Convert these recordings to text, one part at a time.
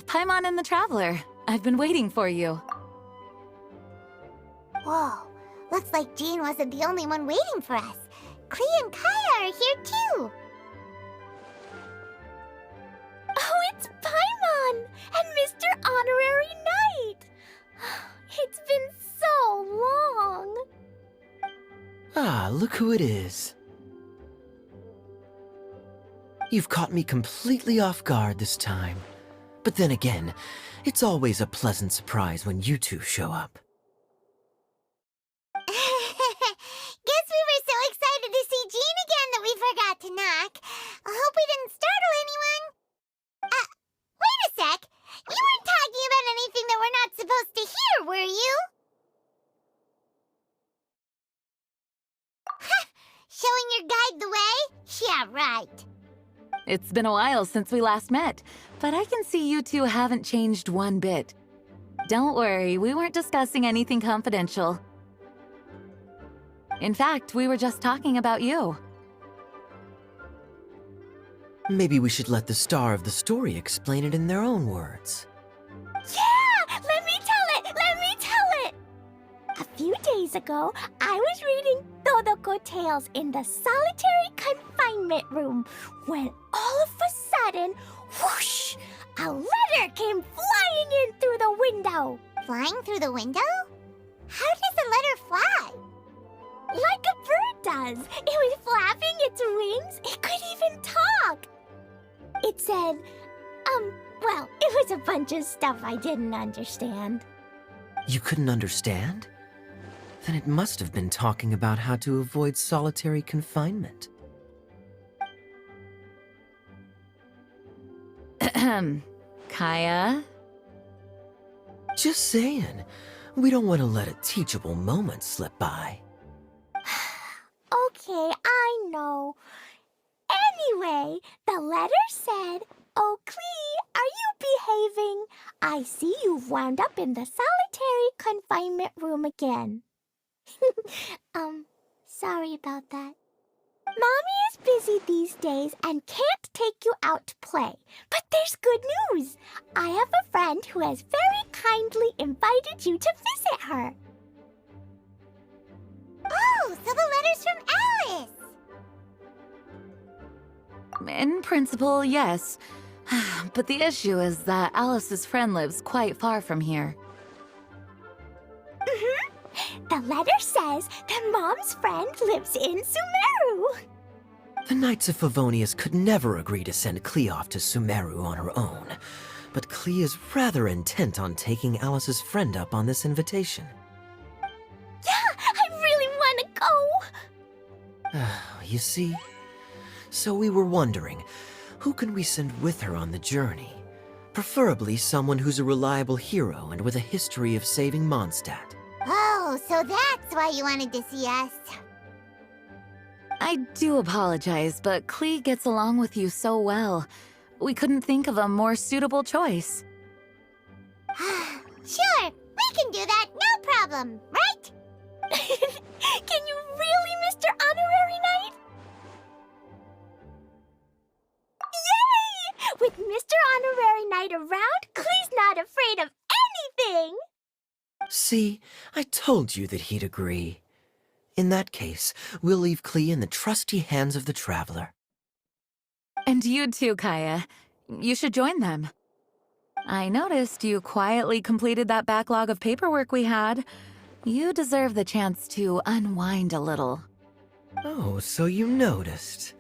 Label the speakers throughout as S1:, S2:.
S1: Paimon and the Traveler. I've been waiting for you.
S2: Whoa, looks like Jean wasn't the only one waiting for us. Klee and Kaya are here too.
S3: Oh, it's Paimon and Mr. Honorary Knight. It's been so long.
S4: Ah, look who it is. You've caught me completely off guard this time. But then again, it's always a pleasant surprise when you two show up.
S2: Guess we were so excited to see Jean again that we forgot to knock. I hope we didn't startle anyone. Wait a sec. You weren't talking about anything that we're not supposed to hear, were you? Showing your guide the way? Yeah, right.
S1: It's been a while since we last met, but I can see you two haven't changed one bit. Don't worry, we weren't discussing anything confidential. In fact, we were just talking about you.
S4: Maybe we should let the star of the story explain it in their own words.
S3: Yeah! Let me tell it! Let me tell it! A few days ago, I was reading Todoko Tales in the solitary confinement room when all of a sudden, whoosh! A letter came flying in through the window.
S2: Flying through the window? How does a letter fly?
S3: Like a bird does. It was flapping its wings. It could even talk. It said, well, it was a bunch of stuff I didn't understand.
S4: You couldn't understand? Then it must have been talking about how to avoid solitary confinement.
S1: Kaya?
S4: Just saying. We don't want to let a teachable moment slip by.
S3: Okay, I know. Anyway, the letter said, "Oh, Klee, are you behaving? I see you've wound up in the solitary confinement room again." Sorry about that. Mommy is busy these days and can't take you out to play. But there's good news. I have a friend who has very kindly invited you to visit her.
S2: Oh, so the letter's from Alice!
S1: In principle, yes. But the issue is that Alice's friend lives quite far from here.
S3: The letter says that Mom's friend lives in Sumeru.
S4: The Knights of Favonius could never agree to send Klee off to Sumeru on her own. But Klee is rather intent on taking Alice's friend up on this invitation.
S3: Yeah, I really want to go.
S4: You see? So we were wondering, who can we send with her on the journey? Preferably someone who's a reliable hero and with a history of saving Mondstadt.
S2: Oh, so that's why you wanted to see us.
S1: I do apologize, but Klee gets along with you so well. We couldn't think of a more suitable choice.
S2: Sure, we can do that, no problem, right?
S3: Can you really, Mr. Honorary Knight? Yay! With Mr. Honorary Knight around, Klee's not afraid of anything!
S4: See, I told you that he'd agree. In that case, we'll leave Klee in the trusty hands of the Traveler.
S1: And you too, Kaya. You should join them. I noticed you quietly completed that backlog of paperwork we had. You deserve the chance to unwind a little.
S4: Oh, so you noticed.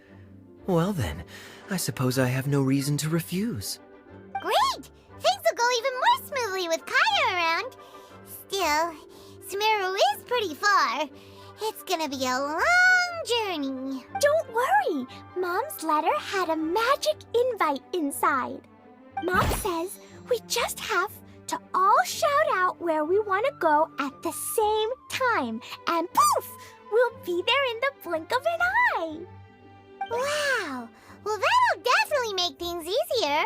S4: Well then, I suppose I have no reason to refuse.
S2: Great! Things will go even more smoothly with Kaya around. Still, Sumeru is pretty far. It's gonna be a long journey.
S3: Don't worry, Mom's letter had a magic invite inside. Mom says we just have to all shout out where we want to go at the same time, and poof, we'll be there in the blink of an eye.
S2: Wow! Well, that'll definitely make things easier.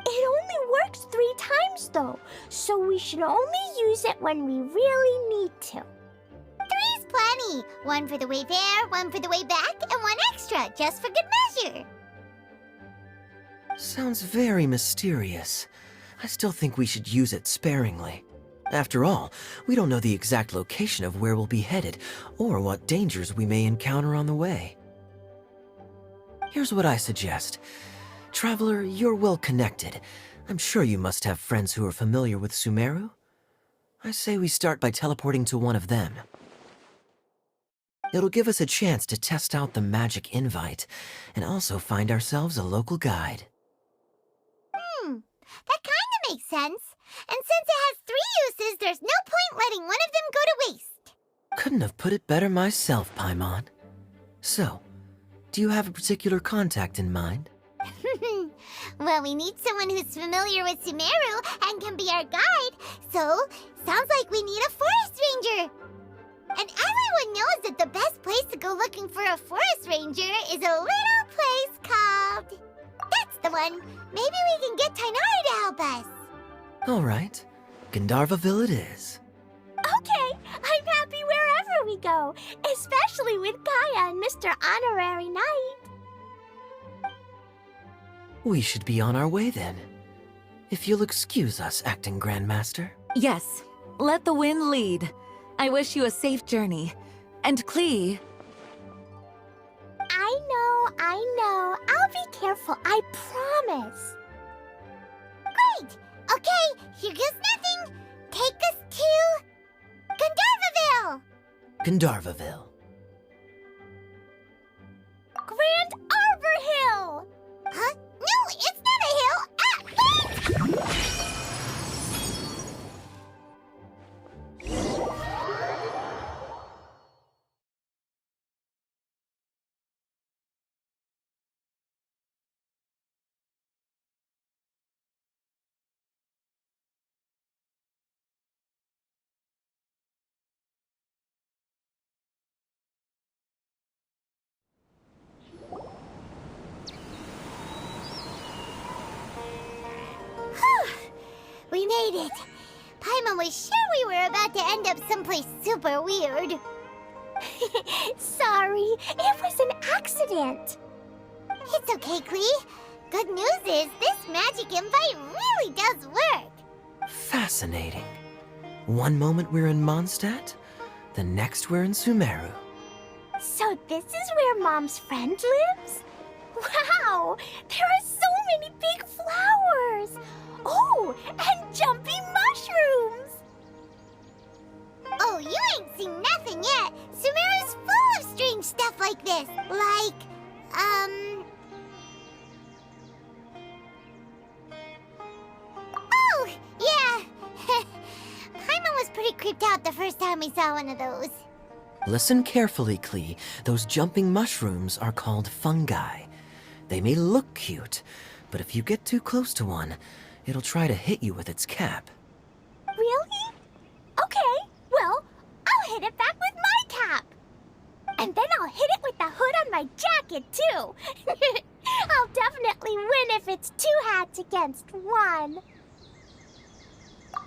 S3: It only works 3 times though, so we should only use it when we really need to.
S2: 3's plenty. 1 for the way there, 1 for the way back, and 1 extra, just for good measure.
S4: Sounds very mysterious. I still think we should use it sparingly. After all, we don't know the exact location of where we'll be headed, or what dangers we may encounter on the way. Here's what I suggest. Traveler, you're well connected. I'm sure you must have friends who are familiar with Sumeru. I say we start by teleporting to one of them. It'll give us a chance to test out the magic invite, and also find ourselves a local guide.
S2: That kinda makes sense. And since it has 3 uses, there's no point letting one of them go to waste.
S4: Couldn't have put it better myself, Paimon. So, do you have a particular contact in mind?
S2: Well, we need someone who's familiar with Sumeru and can be our guide, so sounds like we need a forest ranger. And everyone knows that the best place to go looking for a forest ranger is a little place called... That's the one! Maybe we can get Tainari to help us.
S4: All right, Gandharvaville it is.
S3: Okay, I'm happy wherever we go, especially with Kaya and Mr. Honorary Knight.
S4: We should be on our way then. If you'll excuse us, Acting Grandmaster.
S1: Yes, let the wind lead. I wish you a safe journey. And Klee,
S3: I know. I'll be careful, I promise.
S2: Great! Okay, here goes nothing. Take us to... Gandharvaville!
S4: Gandharvaville.
S3: Grand Arbor Hill!
S2: Huh? No, it's not a hill! We made it. Paimon was sure we were about to end up someplace super weird.
S3: Sorry, it was an accident.
S2: It's okay, Klee. Good news is this magic invite really does work.
S4: Fascinating. One moment we're in Mondstadt, the next we're in Sumeru.
S3: So this is where Mom's friend lives? Wow, there are so many big flowers. Oh, and jumping mushrooms.
S2: Oh, you ain't seen nothing yet. Sumeru's full of strange stuff like this. Like, Oh, yeah. Paimon was pretty creeped out the first time we saw one of those.
S4: Listen carefully, Klee. Those jumping mushrooms are called fungi. They may look cute, but if you get too close to one, it'll try to hit you with its cap.
S3: Really? Okay, well, I'll hit it back with my cap. And then I'll hit it with the hood on my jacket, too. I'll definitely win if it's 2 hats against 1.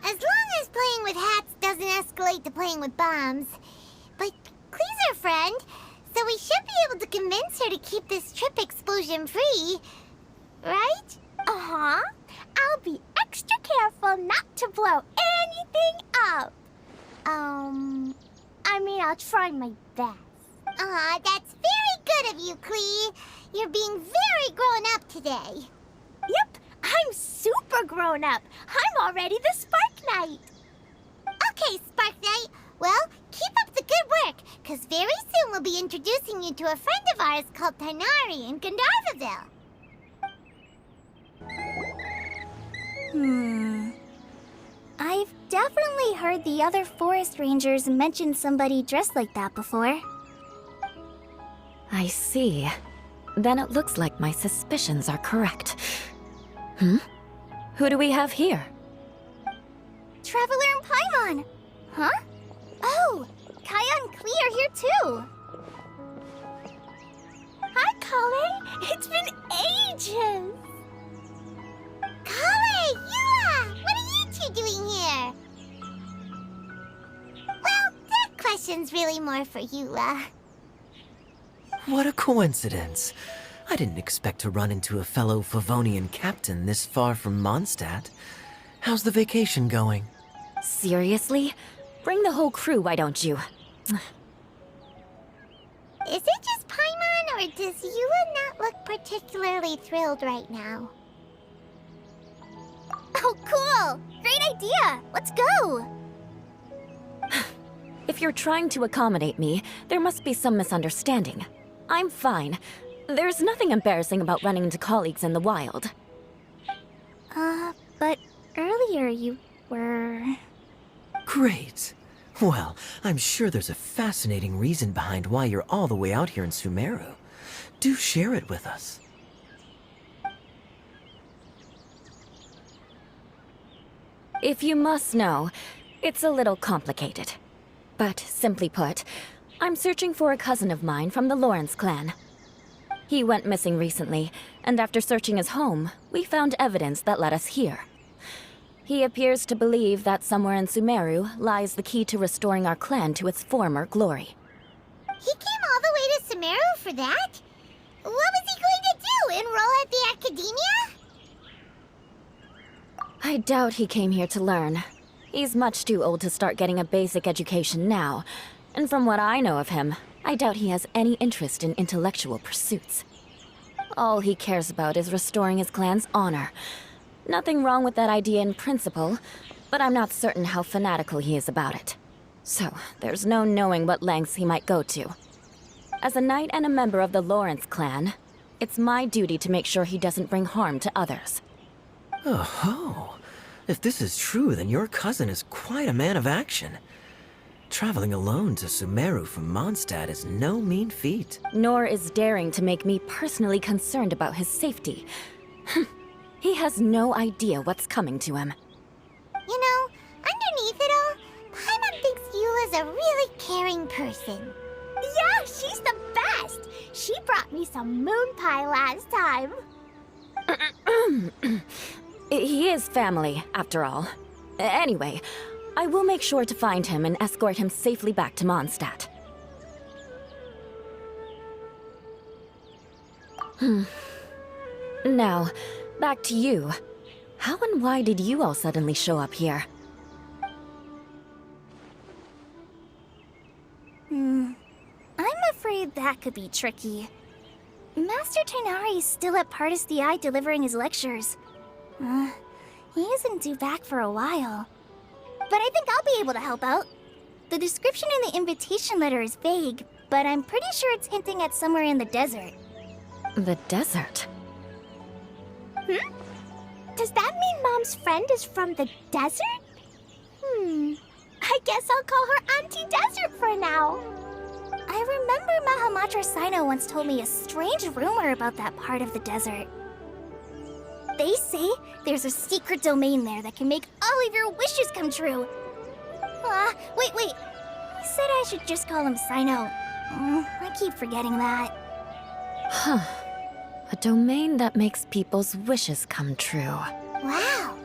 S2: As long as playing with hats doesn't escalate to playing with bombs. But Klee's our friend, so we should be able to convince her to keep this trip explosion-free. Right?
S3: Uh-huh. I'll be extra careful not to blow anything up. I mean, I'll try my best.
S2: Aw, that's very good of you, Klee. You're being very grown up today.
S3: Yep, I'm super grown up. I'm already the Spark Knight.
S2: Okay, Spark Knight. Well, keep up the good work, because very soon we'll be introducing you to a friend of ours called Tainari in Gandharvaville.
S3: I've definitely heard the other forest rangers mention somebody dressed like that before.
S1: I see. Then it looks like my suspicions are correct. Hmm? Who do we have here?
S3: Traveler and Paimon. Huh? Oh, Kaya and Klee are here too. Hi, Kale. It's been ages.
S2: Kale, Yula, what are you two doing here? Well, that question's really more for Yula.
S4: What a coincidence. I didn't expect to run into a fellow Favonian captain this far from Mondstadt. How's the vacation going?
S3: Seriously? Bring the whole crew, why don't you?
S2: Is it just Paimon, or does Eula not look particularly thrilled right now? Oh, cool! Great idea! Let's go!
S3: If you're trying to accommodate me, there must be some misunderstanding. I'm fine. There's nothing embarrassing about running into colleagues in the wild.
S2: But earlier you were...
S4: Great. Well, I'm sure there's a fascinating reason behind why you're all the way out here in Sumeru. Do share it with us.
S3: If you must know, it's a little complicated. But simply put, I'm searching for a cousin of mine from the Lawrence clan. He went missing recently, and after searching his home, we found evidence that led us here. He appears to believe that somewhere in Sumeru lies the key to restoring our clan to its former glory.
S2: He came all the way to Sumeru for that? What was he going to do, enroll at the academia?
S3: I doubt he came here to learn. He's much too old to start getting a basic education now, and from what I know of him, I doubt he has any interest in intellectual pursuits. All he cares about is restoring his clan's honor. Nothing wrong with that idea in principle, but I'm not certain how fanatical he is about it. So, there's no knowing what lengths he might go to. As a knight and a member of the Lawrence clan, it's my duty to make sure he doesn't bring harm to others.
S4: Oh-ho. If this is true, then your cousin is quite a man of action. Traveling alone to Sumeru from Mondstadt is no mean feat.
S3: Nor is daring to make me personally concerned about his safety. He has no idea what's coming to him.
S2: You know, underneath it all, Paimon thinks Eula's a really caring person.
S3: Yeah, she's the best! She brought me some moon pie last time. He is family, after all. Anyway, I will make sure to find him and escort him safely back to Mondstadt. Now, back to you. How and why did you all suddenly show up here?
S2: I'm afraid that could be tricky. Master Tighnari is still at Partis the Eye delivering his lectures. He isn't due back for a while. But I think I'll be able to help out. The description in the invitation letter is vague, but I'm pretty sure it's hinting at somewhere in the desert.
S3: The desert?
S2: Does that mean Mom's friend is from the desert? I guess I'll call her Auntie Desert for now. I remember Mahamatra Sino once told me a strange rumor about that part of the desert. They say there's a secret domain there that can make all of your wishes come true. Wait. He said I should just call him Sino. I keep forgetting that.
S3: Huh. A domain that makes people's wishes come true.
S2: Wow.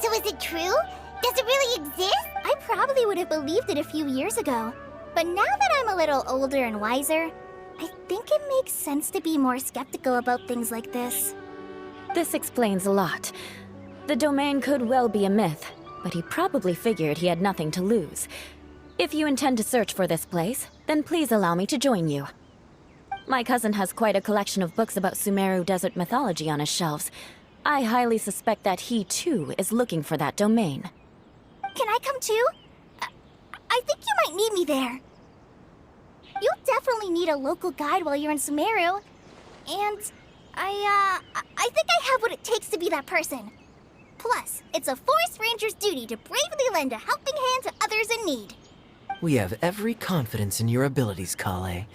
S2: So is it true? Does it really exist? I probably would have believed it a few years ago. But now that I'm a little older and wiser, I think it makes sense to be more skeptical about things like this.
S3: This explains a lot. The domain could well be a myth, but he probably figured he had nothing to lose. If you intend to search for this place, then please allow me to join you. My cousin has quite a collection of books about Sumeru desert mythology on his shelves. I highly suspect that he, too, is looking for that domain.
S2: Can I come too? I think you might need me there. You'll definitely need a local guide while you're in Sumeru. And I think I have what it takes to be that person. Plus, it's a forest ranger's duty to bravely lend a helping hand to others in need.
S4: We have every confidence in your abilities, Kale.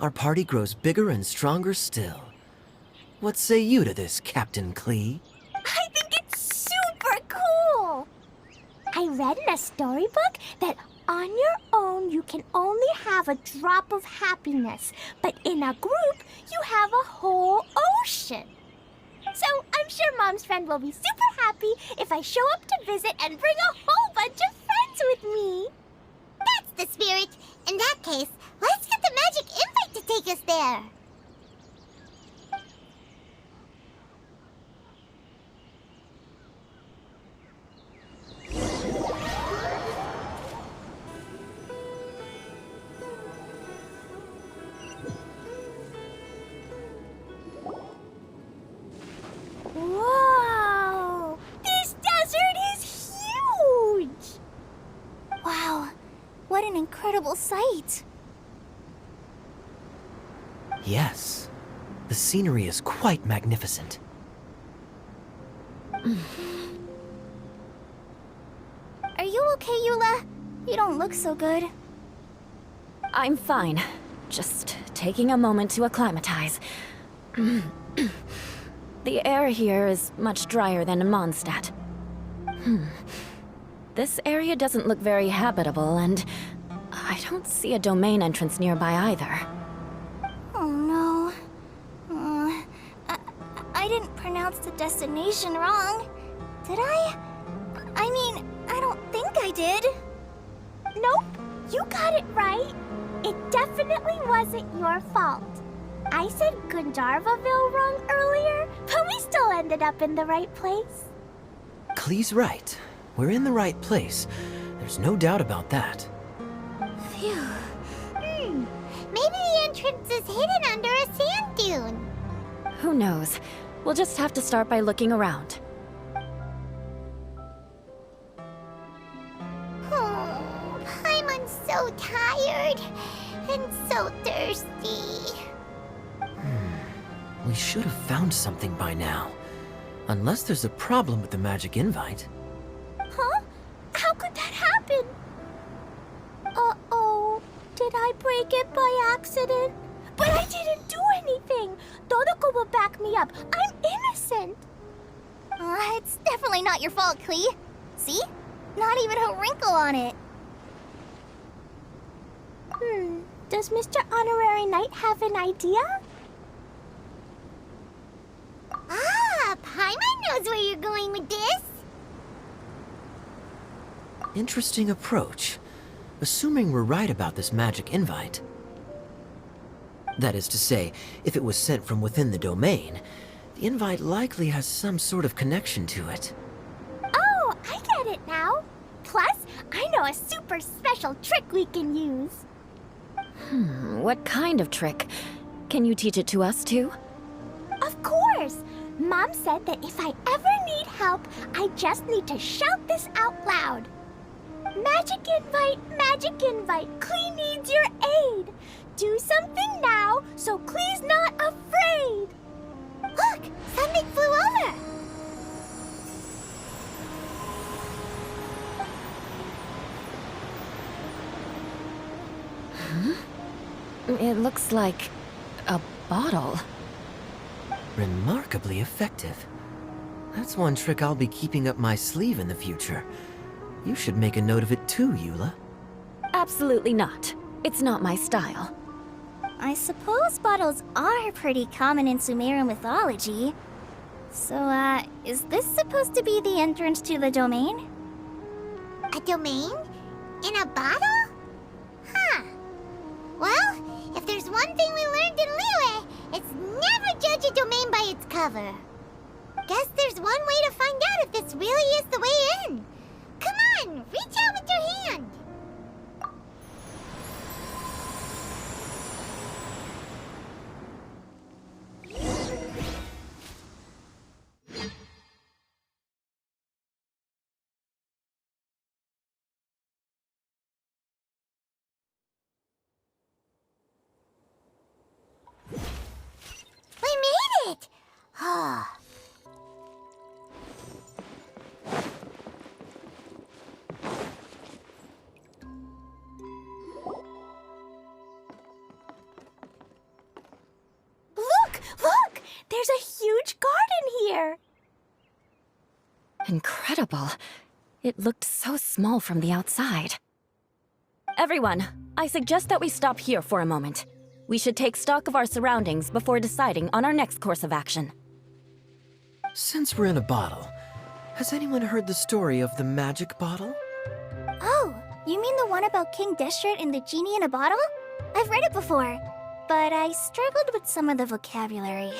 S4: Our party grows bigger and stronger still. What say you to this, Captain Klee?
S2: I think it's super cool!
S3: I read in a storybook that on your own you can only have a drop of happiness, but in a group you have a whole ocean. So I'm sure Mom's friend will be super happy if I show up to visit and bring a whole bunch of friends with me.
S2: That's the spirit. In that case, let's get the magic invite to take us there.
S3: incredible sight.
S4: Yes, the scenery is quite magnificent.
S3: Are you okay, Eula? You don't look so good.
S1: I'm fine. Just taking a moment to acclimatize. The air here is much drier than in Mondstadt. This area doesn't look very habitable, and I don't see a domain entrance nearby either.
S3: Oh no. I didn't pronounce the destination wrong. Did I? I mean, I don't think I did. Nope, you got it right. It definitely wasn't your fault. I said Gundharvaville wrong earlier, but we still ended up in the right place.
S4: Klee's right. We're in the right place. There's no doubt about that.
S3: Phew.
S2: Maybe the entrance is hidden under a sand dune.
S1: Who knows? We'll just have to start by looking around.
S2: Oh, Paimon's so tired and so thirsty.
S4: We should have found something by now. Unless there's a problem with the magic invite.
S3: Huh? How could that happen? Uh-oh. Did I break it by accident? But I didn't do anything. Todoko will back me up. I'm innocent. It's definitely not your fault, Klee. See? Not even a wrinkle on it. Does Mr. Honorary Knight have an idea?
S2: Ah, Paimon knows where you're going with this.
S4: Interesting approach. Assuming we're right about this magic invite. That is to say, if it was sent from within the domain, the invite likely has some sort of connection to it.
S3: Oh, I get it now. Plus, I know a super special trick we can use.
S1: What kind of trick? Can you teach it to us too?
S3: Of course! Mom said that if I ever need help, I just need to shout this out loud. Magic invite, Klee needs your aid. Do something now so Klee's not afraid.
S2: Look, something flew over.
S1: It looks like a bottle.
S4: Remarkably effective. That's one trick I'll be keeping up my sleeve in the future. You should make a note of it too, Eula.
S1: Absolutely not. It's not my style.
S3: I suppose bottles are pretty common in Sumerian mythology. So, is this supposed to be the entrance to the domain?
S2: A domain? In a bottle? Huh. Well, if there's one thing we learned in Liyue, it's never judge a domain by its cover. Guess there's one way to find out if this really is the way in. Come on, reach out with your hand. We made it! Ah.
S3: Look! There's a huge garden here!
S1: Incredible. It looked so small from the outside. Everyone, I suggest that we stop here for a moment. We should take stock of our surroundings before deciding on our next course of action.
S4: Since we're in a bottle, has anyone heard the story of the magic bottle?
S3: Oh, you mean the one about King Deshret and the genie in a bottle? I've read it before, but I struggled with some of the vocabulary.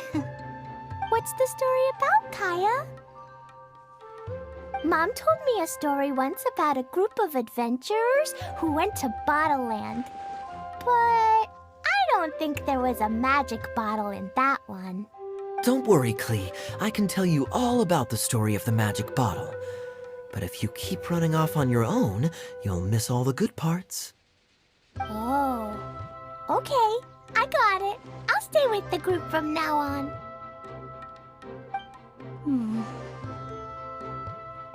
S3: What's the story about, Kaya? Mom told me a story once about a group of adventurers who went to Bottle Land. But I don't think there was a magic bottle in that one.
S4: Don't worry, Klee. I can tell you all about the story of the magic bottle. But if you keep running off on your own, you'll miss all the good parts.
S3: Oh, okay. I got it. I'll stay with the group from now on.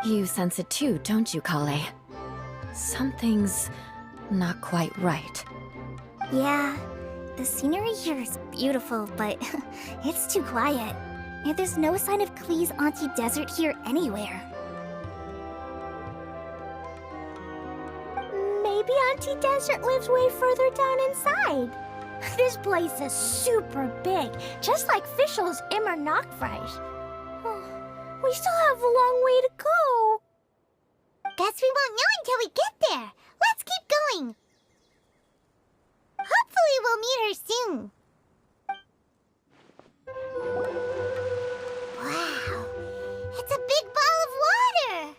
S1: You sense it too, don't you, Kale? Something's not quite right.
S2: Yeah, the scenery here is beautiful, but it's too quiet. And there's no sign of Klee's Auntie Desert here anywhere.
S3: Maybe Auntie Desert lives way further down inside. This place is super big, just like Fischl's Immer Nachtreich. We still have a long way to go.
S2: Guess we won't know until we get there. Let's keep going. Hopefully we'll meet her soon. Wow, it's a big ball of water.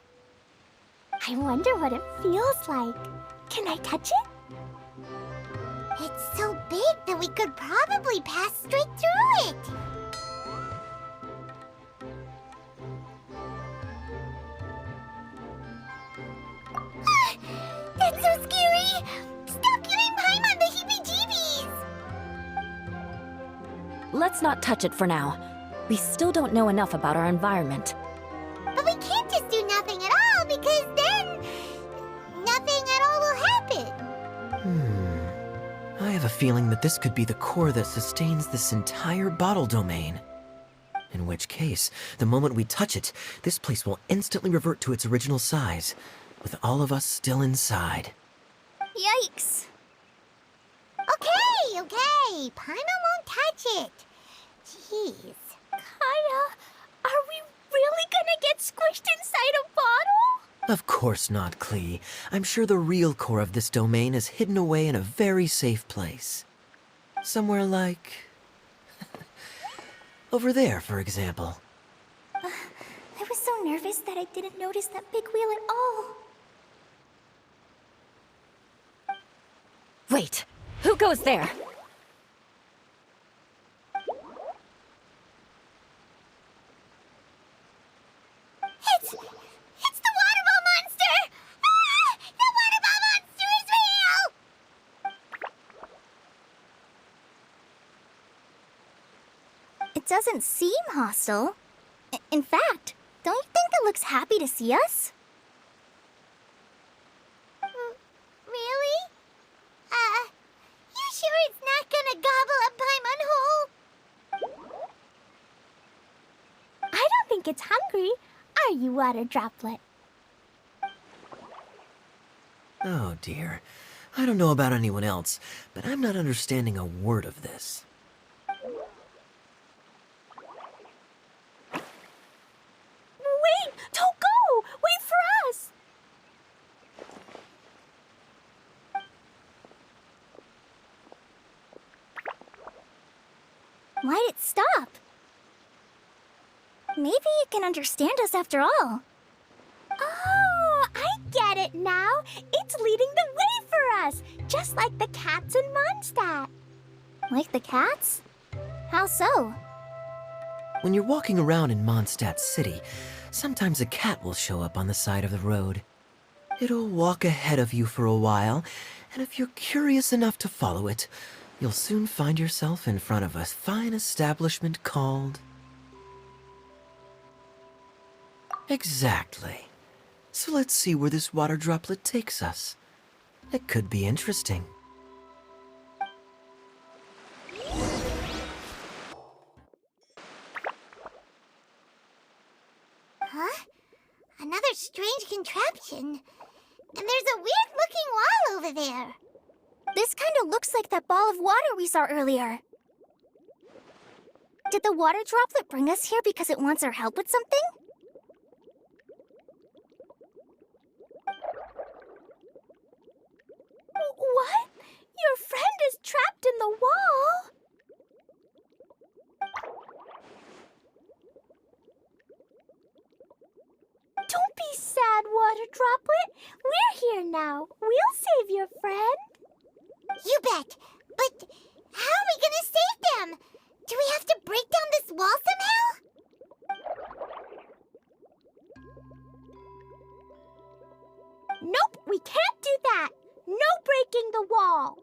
S3: I wonder what it feels like. Can I touch it?
S2: It's so big that we could probably pass straight through it. That's so scary! Stop giving Paimon the heebie-jeebies!
S1: Let's not touch it for now. We still don't know enough about our environment.
S2: But we can't just do nothing at all, because then nothing at all will happen.
S4: I have a feeling that this could be the core that sustains this entire bottle domain. In which case, the moment we touch it, this place will instantly revert to its original size, with all of us still inside.
S2: Yikes. Okay. Paimon won't touch it. Jeez.
S3: Kaya, are we really gonna get squished inside a bottle?
S4: Of course not, Klee. I'm sure the real core of this domain is hidden away in a very safe place. Somewhere like... over there, for example.
S2: I was so nervous that I didn't notice that big wheel at all.
S1: Wait, who goes there?
S2: It's the water ball monster! Ah! The water ball monster is real! It doesn't seem hostile. In fact, don't you think it looks happy to see us? Really? You sure it's not gonna gobble up Paimon whole?
S3: I don't think it's hungry. Are you, Water Droplet?
S4: Oh dear. I don't know about anyone else, but I'm not understanding a word of this.
S3: Wait! Don't go! Wait for us!
S2: Why'd it stop? Maybe it can understand us after all.
S3: Oh, I get it now. It's leading the way for us, just like the cats in Mondstadt.
S2: Like the cats? How so?
S4: When you're walking around in Mondstadt City, sometimes a cat will show up on the side of the road. It'll walk ahead of you for a while, and if you're curious enough to follow it, you'll soon find yourself in front of a fine establishment called... Exactly. So let's see where this water droplet takes us. It could be interesting.
S2: Huh? Another strange contraption. And there's a weird-looking wall over there. This kind of looks like that ball of water we saw earlier. Did the water droplet bring us here because it wants our help with something?
S3: What? Your friend is trapped in the wall? Don't be sad, Water Droplet. We're here now. We'll save your friend.
S2: You bet. But how are we gonna save them? Do we have to break down this wall somehow?
S3: Nope, we can't do that. No breaking the wall.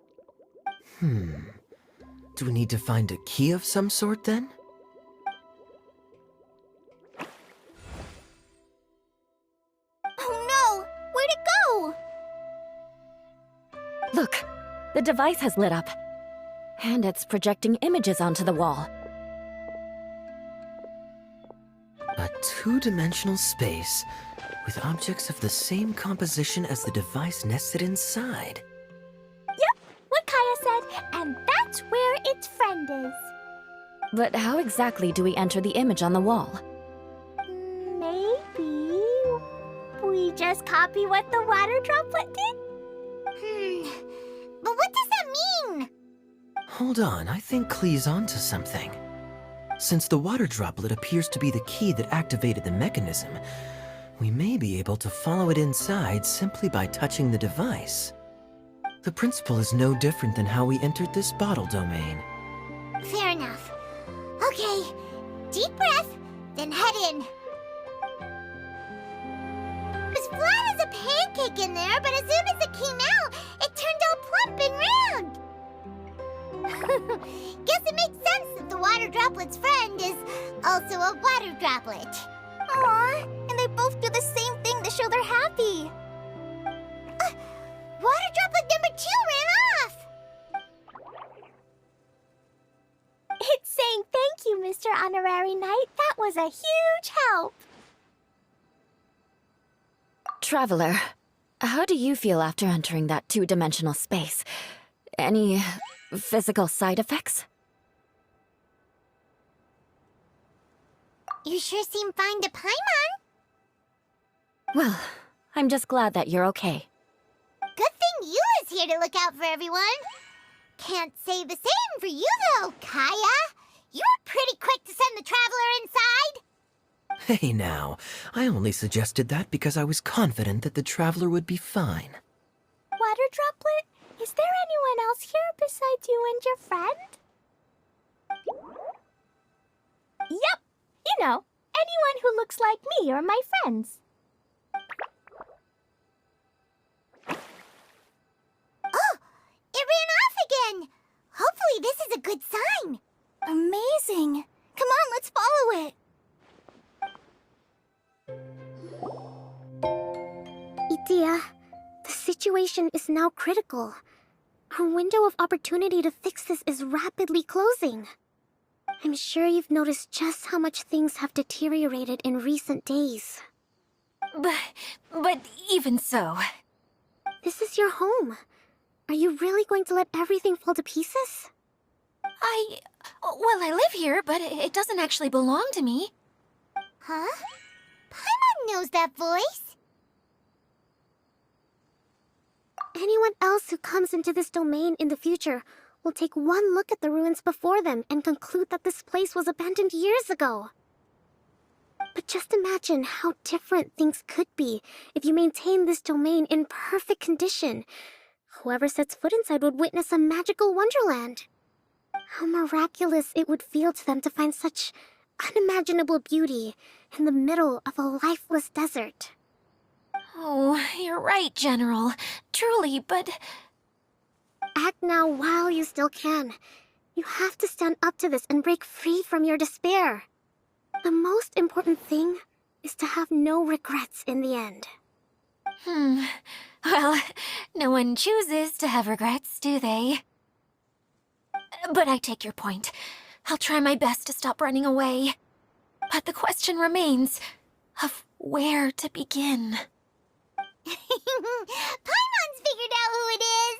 S4: Do we need to find a key of some sort then?
S3: Oh no! Where'd it go?
S1: Look, the device has lit up. And it's projecting images onto the wall.
S4: A two-dimensional space with objects of the same composition as the device nested inside.
S3: Yep, what Kaya said, and that's where its friend is.
S1: But how exactly do we enter the image on the wall?
S3: Maybe we just copy what the water droplet did?
S2: But what does that mean?
S4: Hold on, I think Klee's onto something. Since the water droplet appears to be the key that activated the mechanism, we may be able to follow it inside simply by touching the device. The principle is no different than how we entered this bottle domain.
S2: Fair enough. Okay, deep breath, then head in. It was flat as a pancake in there, but as soon as it came out, it turned all plump and round. Guess it makes sense that the water droplet's friend is also a water droplet.
S3: Aw, and they both do the same thing to show they're happy.
S2: Water droplet number 2 ran off!
S3: It's saying thank you, Mr. Honorary Knight. That was a huge help.
S1: Traveler, how do you feel after entering that two-dimensional space? Any physical side effects?
S2: You sure seem fine to Paimon.
S1: Well, I'm just glad that you're okay.
S2: Good thing Eula's here to look out for everyone. Can't say the same for you, though, Kaya. You were pretty quick to send the traveler inside.
S4: Hey now, I only suggested that because I was confident that the traveler would be fine.
S3: Water droplet, is there anyone else here besides you and your friend? Yep, you know, anyone who looks like me or my friends.
S2: Oh, it ran off again. Hopefully this is a good sign.
S3: Amazing. Come on, let's follow it.
S5: Itia, the situation is now critical. Our window of opportunity to fix this is rapidly closing. I'm sure you've noticed just how much things have deteriorated in recent days.
S1: But even so...
S5: This is your home. Are you really going to let everything fall to pieces?
S1: Well, I live here, but it doesn't actually belong to me.
S2: Huh? Paimon knows that voice.
S5: Anyone else who comes into this domain in the future will take one look at the ruins before them and conclude that this place was abandoned years ago. But just imagine how different things could be if you maintain this domain in perfect condition. Whoever sets foot inside would witness a magical wonderland. How miraculous it would feel to them to find such unimaginable beauty in the middle of a lifeless desert.
S1: Oh, you're right, General. Truly, but...
S5: Act now while you still can. You have to stand up to this and break free from your despair. The most important thing is to have no regrets in the end.
S1: Well, no one chooses to have regrets, do they? But I take your point. I'll try my best to stop running away. But the question remains of where to begin.
S2: Paimon's figured out who it is.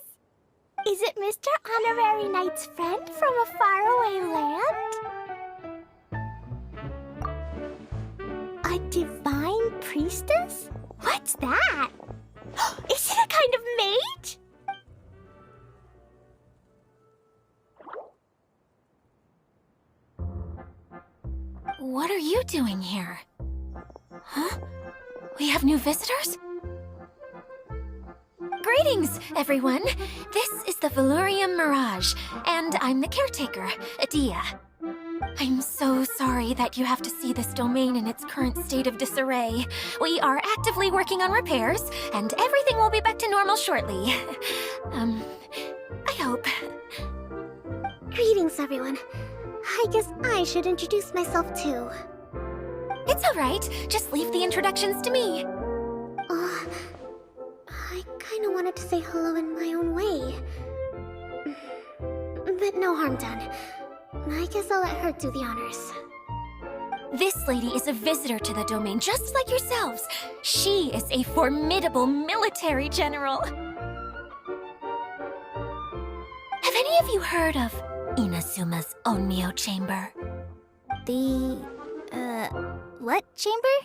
S3: Is it Mr. Honorary Knight's friend from a faraway land? A divine priestess? What's that? Is it a kind of mage?
S1: What are you doing here? Huh? We have new visitors? Greetings, everyone. This is the Valurium Mirage, and I'm the caretaker, Adia. I'm so sorry that you have to see this domain in its current state of disarray. We are actively working on repairs, and everything will be back to normal shortly. I hope.
S5: Greetings, everyone. I guess I should introduce myself too.
S3: It's all right. Just leave the introductions to me.
S5: I kinda wanted to say hello in my own way. But no harm done. I guess I'll let her do the honors.
S3: This lady is a visitor to the domain, just like yourselves. She is a formidable military general. Have any of you heard of Inazuma's Onmyo Chamber?
S2: What chamber?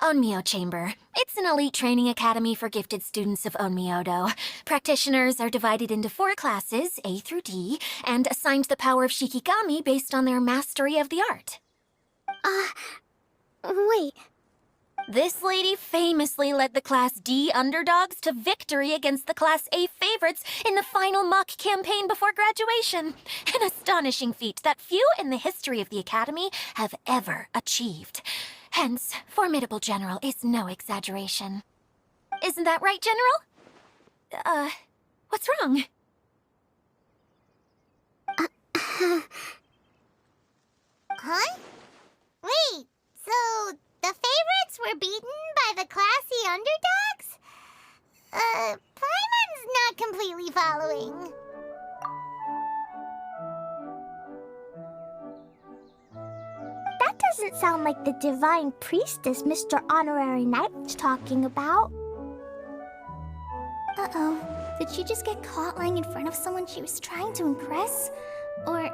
S3: Onmyo Chamber. It's an elite training academy for gifted students of Onmyodo. Practitioners are divided into 4 classes, A through D, and assigned the power of Shikigami based on their mastery of the art.
S5: Wait.
S3: This lady famously led the Class D underdogs to victory against the Class A favorites in the final mock campaign before graduation. An astonishing feat that few in the history of the Academy have ever achieved. Hence, formidable general is no exaggeration. Isn't that right, General? What's wrong?
S2: Huh? Wait, so the favorites were beaten by the classy underdogs? Paimon's not completely following.
S3: That doesn't sound like the divine priestess Mr. Honorary Knight was talking about.
S2: Uh-oh. Did she just get caught lying in front of someone she was trying to impress? Or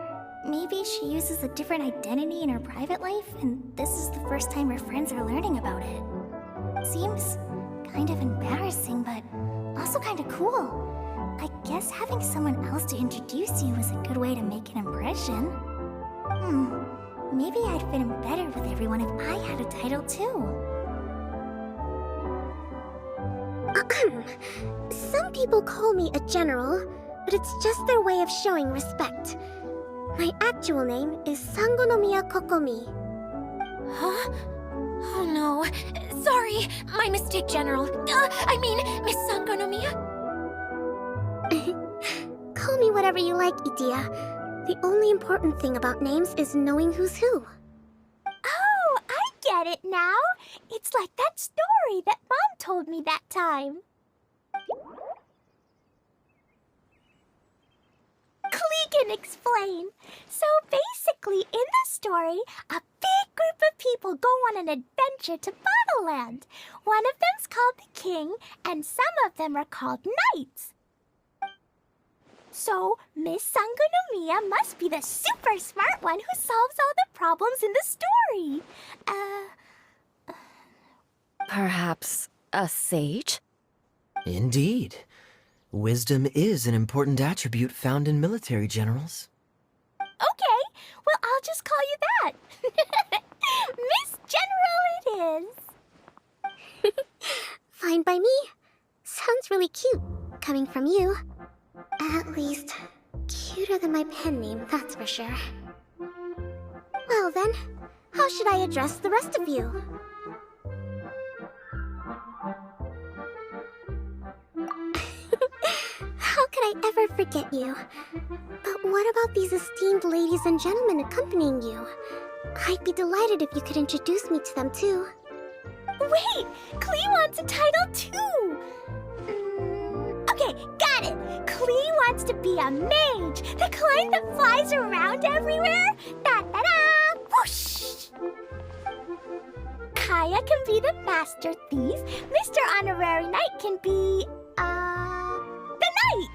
S2: maybe she uses a different identity in her private life, and this is the first time her friends are learning about it. Seems kind of embarrassing, but also kind of cool. I guess having someone else to introduce you is a good way to make an impression. Maybe I'd fit in better with everyone if I had a title too.
S5: Some people call me a general, but it's just their way of showing respect. My actual name is Sangonomiya Kokomi.
S3: Huh? Oh no. Sorry, my mistake, General. I mean, Miss Sangonomiya.
S5: Call me whatever you like, Itia. The only important thing about names is knowing who's who.
S3: Oh, I get it now. It's like that story that Mom told me that time. Klee can explain. So basically, in the story, a big group of people go on an adventure to Bottleland. One of them's called the King, and some of them are called Knights. So, Miss Sangonomiya must be the super smart one who solves all the problems in the story.
S1: Perhaps a sage?
S4: Indeed. Wisdom is an important attribute found in military generals.
S3: Okay, well, I'll just call you that. Miss General it is.
S5: Fine by me. Sounds really cute, coming from you. At least, cuter than my pen name, that's for sure. Well then, how should I address the rest of you? How could I ever forget you? But what about these esteemed ladies and gentlemen accompanying you? I'd be delighted if you could introduce me to them too.
S3: Wait, Klee wants a title too. Okay, got it. Klee wants to be a mage, the kind that flies around everywhere. Da-da-da! Whoosh! Kaya can be the master thief. Mr. Honorary Knight can be, the knight.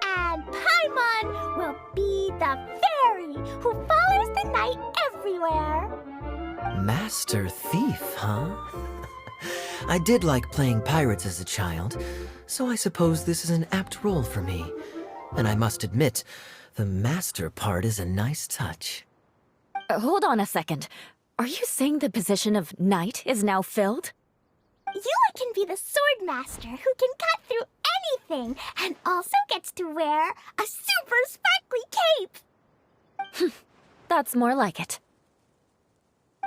S3: And Paimon will be the fairy who follows the knight everywhere.
S4: Master Thief, huh? I did like playing pirates as a child, so I suppose this is an apt role for me. And I must admit, the master part is a nice touch.
S1: Hold on a second. Are you saying the position of knight is now filled?
S3: Yula can be the sword master who can cut through anything and also gets to wear a super sparkly cape.
S1: That's more like it.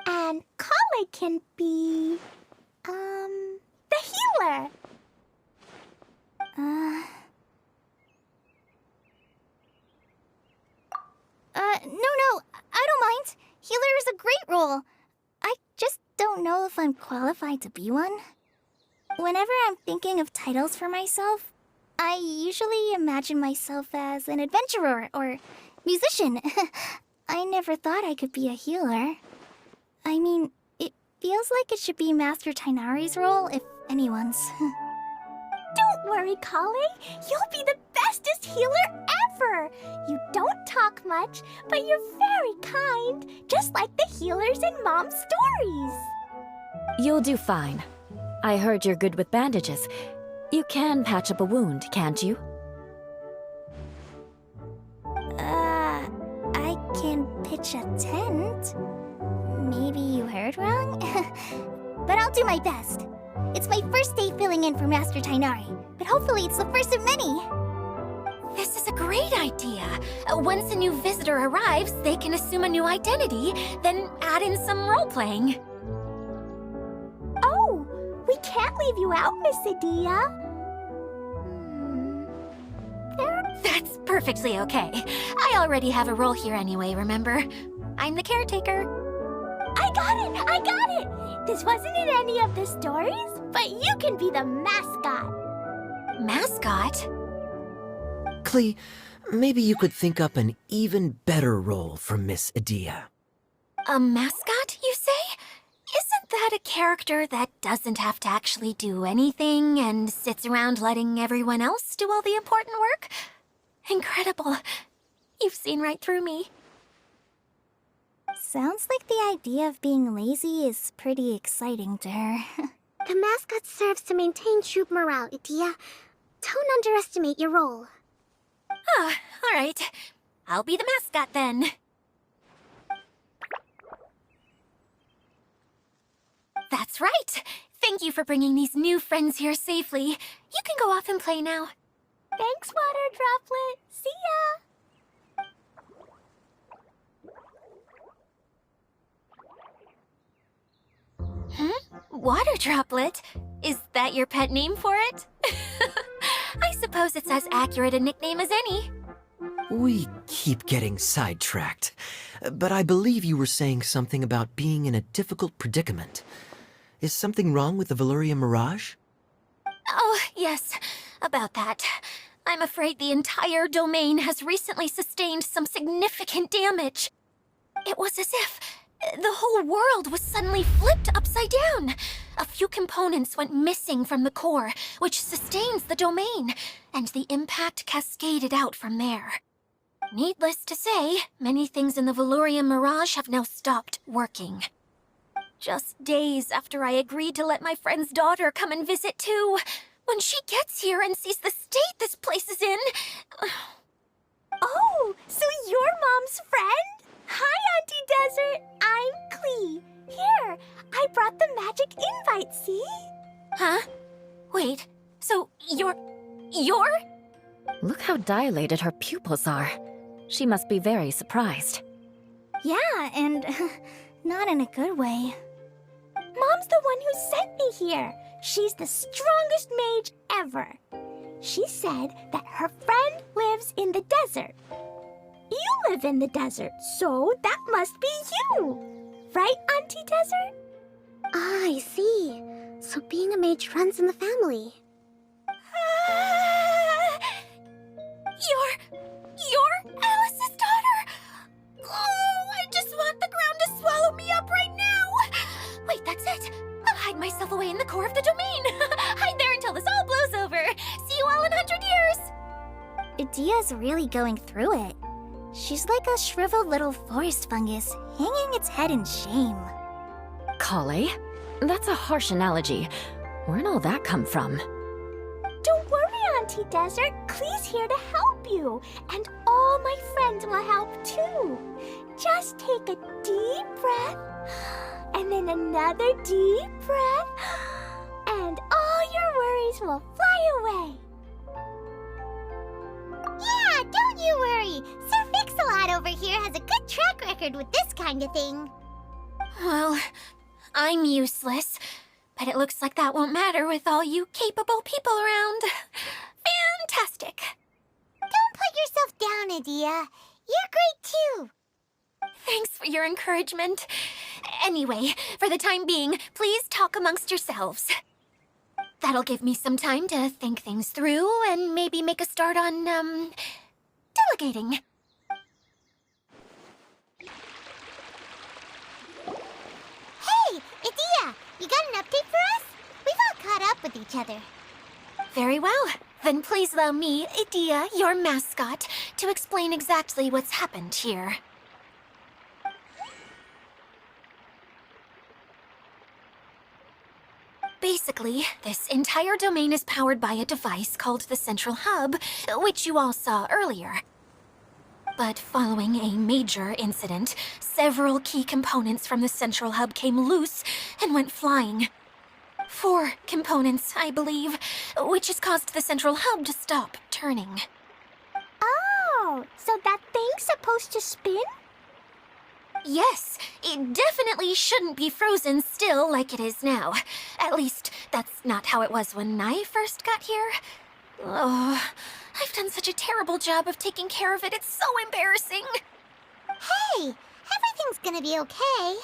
S3: And Kale can be, the healer. Healer is a great role. I just don't know if I'm qualified to be one. Whenever I'm thinking of titles for myself, I usually imagine myself as an adventurer or musician. I never thought I could be a healer. I mean, it feels like it should be Master Tainari's role, if anyone's. Don't worry, Kale. You'll be the bestest healer ever. You don't talk much, but you're very kind, just like the healers in Mom's stories.
S1: You'll do fine. I heard you're good with bandages. You can patch up a wound, can't you?
S3: I can pitch a tent. Maybe you heard wrong? But I'll do my best. It's my first day filling in for Master Tainari, but hopefully it's the first of many.
S6: This is a great idea. Once a new visitor arrives, they can assume a new identity, then add in some role-playing.
S3: Oh, we can't leave you out, Miss Adia.
S6: That's perfectly okay. I already have a role here anyway, remember? I'm the caretaker.
S3: I got it! I got it! This wasn't in any of the stories, but you can be the mascot.
S6: Mascot?
S4: Klee, maybe you could think up an even better role for Miss Adia.
S6: A mascot, you say? Isn't that a character that doesn't have to actually do anything and sits around letting everyone else do all the important work? Incredible. You've seen right through me.
S3: Sounds like the idea of being lazy is pretty exciting to her.
S5: The mascot serves to maintain troop morale, Adia. Don't underestimate your role.
S6: Ah, all right. I'll be the mascot then. That's right. Thank you for bringing these new friends here safely. You can go off and play now.
S3: Thanks, Water Droplet. See ya!
S6: Water Droplet? Is that your pet name for it? I suppose it's as accurate a nickname as any.
S4: We keep getting sidetracked, but I believe you were saying something about being in a difficult predicament. Is something wrong with the Valyria Mirage?
S6: Oh, yes, about that. I'm afraid the entire domain has recently sustained some significant damage. It was as if the whole world was suddenly flipped upside down. A few components went missing from the core, which sustains the domain, and the impact cascaded out from there. Needless to say, many things in the Valyria Mirage have now stopped working. Just days after I agreed to let my friend's daughter come and visit too. When she gets here and sees the state this place is in...
S3: Oh, so you're Mom's friend? Hi, Auntie Desert. I'm Klee. Here, I brought the magic invite, see?
S6: Huh? Wait, so you're...
S1: Look how dilated her pupils are. She must be very surprised.
S3: Yeah, and not in a good way. Mom's the one who sent me here. She's the strongest mage ever. She said that her friend lives in the desert. You live in the desert, so that must be you. Right, Auntie Desert?
S5: Ah, I see. So being a mage runs in the family.
S6: You're Alice's daughter? Oh, I just want the ground to swallow me up right now. Wait, that's it. I'll hide myself away in the core of the domain. Hide there until this all blows over. See you all in 100 years.
S3: Adia's really going through it. She's like a shriveled little forest fungus, hanging its head in shame.
S1: Kale? That's a harsh analogy. Where'd all that come from?
S3: Don't worry, Auntie Desert. Klee's here to help you. And all my friends will help too. Just take a deep breath, and then another deep breath, and all your worries will fly away.
S2: Yeah, don't you worry. Sir Fix-a-Lot over here has a good track record with this kind of thing.
S6: Well, I'm useless. But it looks like that won't matter with all you capable people around. Fantastic.
S2: Don't put yourself down, Adia. You're great too.
S6: Thanks for your encouragement. Anyway, for the time being, please talk amongst yourselves. That'll give me some time to think things through and maybe make a start on, delegating.
S2: Hey, Idia, you got an update for us? We've all caught up with each other.
S6: Very well. Then please allow me, Idia, your mascot, to explain exactly what's happened here. Basically, this entire domain is powered by a device called the Central Hub, which you all saw earlier. But following a major incident, several key components from the Central Hub came loose and went flying. 4 components, I believe, which has caused the Central Hub to stop turning.
S3: Oh, so that thing's supposed to spin?
S6: Yes, it definitely shouldn't be frozen still like it is now. At least, that's not how it was when I first got here. Oh, I've done such a terrible job of taking care of it, it's so embarrassing.
S2: Hey, everything's gonna be okay.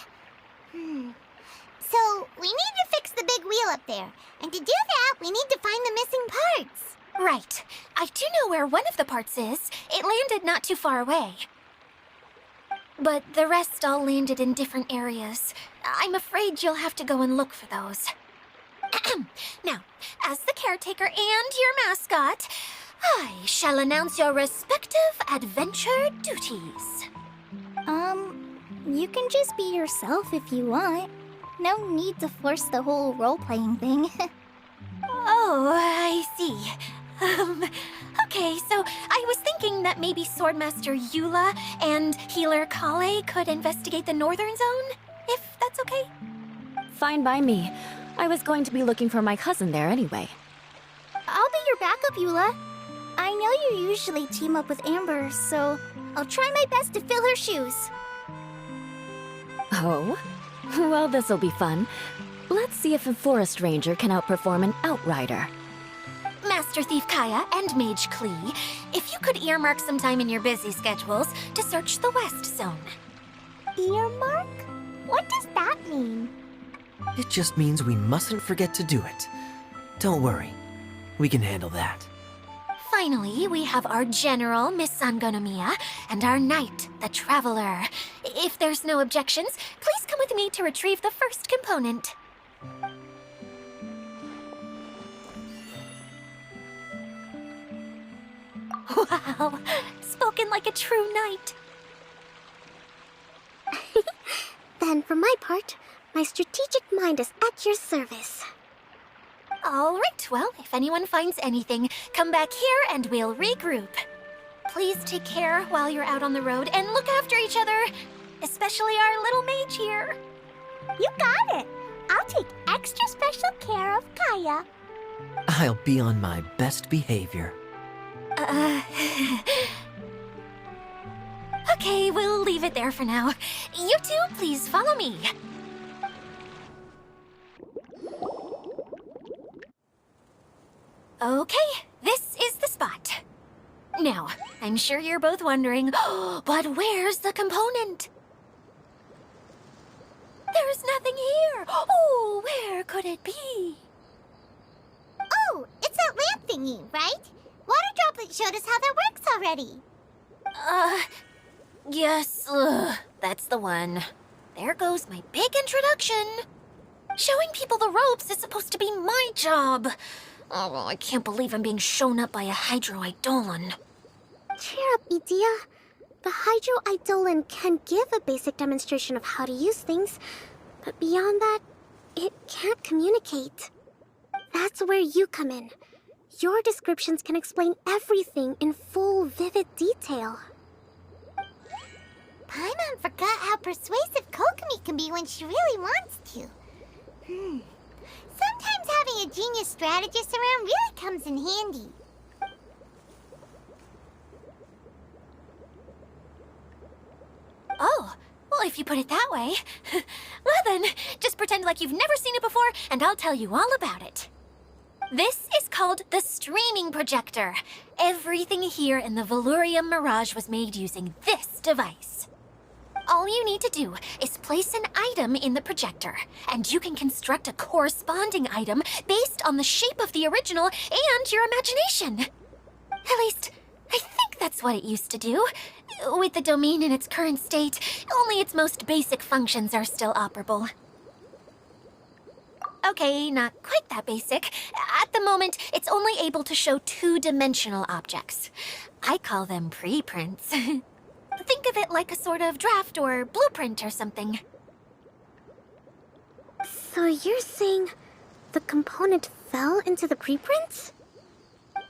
S2: So, we need to fix the big wheel up there. And to do that, we need to find the missing parts.
S6: Right. I do know where one of the parts is. It landed not too far away. But the rest all landed in different areas. I'm afraid you'll have to go and look for those. Now, as the caretaker and your mascot, I shall announce your respective adventure duties.
S3: You can just be yourself if you want. No need to force the whole role-playing thing.
S6: Oh, I see. Okay, so I was thinking that maybe Swordmaster Eula and Healer Kale could investigate the Northern Zone, if that's okay?
S1: Fine by me. I was going to be looking for my cousin there anyway.
S3: I'll be your backup, Eula. I know you usually team up with Amber, so I'll try my best to fill her shoes.
S1: Oh? Well, this'll be fun. Let's see if a forest ranger can outperform an outrider.
S6: Master Thief Kaya and Mage Klee, if you could earmark some time in your busy schedules to search the West Zone.
S3: Earmark? What does that mean?
S4: It just means we mustn't forget to do it. Don't worry. We can handle that.
S6: Finally, we have our General, Miss Sangonomiya, and our Knight, the Traveler. If there's no objections, please come with me to retrieve the first component. Wow, spoken like a true knight.
S5: Then, for my part, my strategic mind is at your service.
S6: All right, well, if anyone finds anything, come back here and we'll regroup. Please take care while you're out on the road and look after each other, especially our little mage here.
S3: You got it. I'll take extra special care of Kaya.
S4: I'll be on my best behavior.
S6: Okay, we'll leave it there for now. You two, please follow me. Okay, this is the spot. Now, I'm sure you're both wondering, but where's the component? There's nothing here. Oh, where could it be?
S2: Oh, it's that lamp thingy, right? Water Droplet showed us how that works already.
S6: Yes, that's the one. There goes my big introduction. Showing people the ropes is supposed to be my job. Oh, I can't believe I'm being shown up by a Hydro Eidolon.
S5: Cheer up, Idia. The Hydro Eidolon can give a basic demonstration of how to use things, but beyond that, it can't communicate. That's where you come in. Your descriptions can explain everything in full, vivid detail.
S2: Paimon forgot how persuasive Kokomi can be when she really wants to. Sometimes having a genius strategist around really comes in handy.
S6: Oh, well, if you put it that way. Well then, just pretend like you've never seen it before, and I'll tell you all about it. This is called the streaming projector. Everything here in the Valurium Mirage was made using this device. All you need to do is place an item in the projector, and you can construct a corresponding item based on the shape of the original and your imagination. At least, I think that's what it used to do. With the domain in its current state, only its most basic functions are still operable. Okay, not quite that basic. At the moment, it's only able to show two-dimensional objects. I call them preprints. Think of it like a sort of draft or blueprint or something.
S5: So you're saying the component fell into the preprints?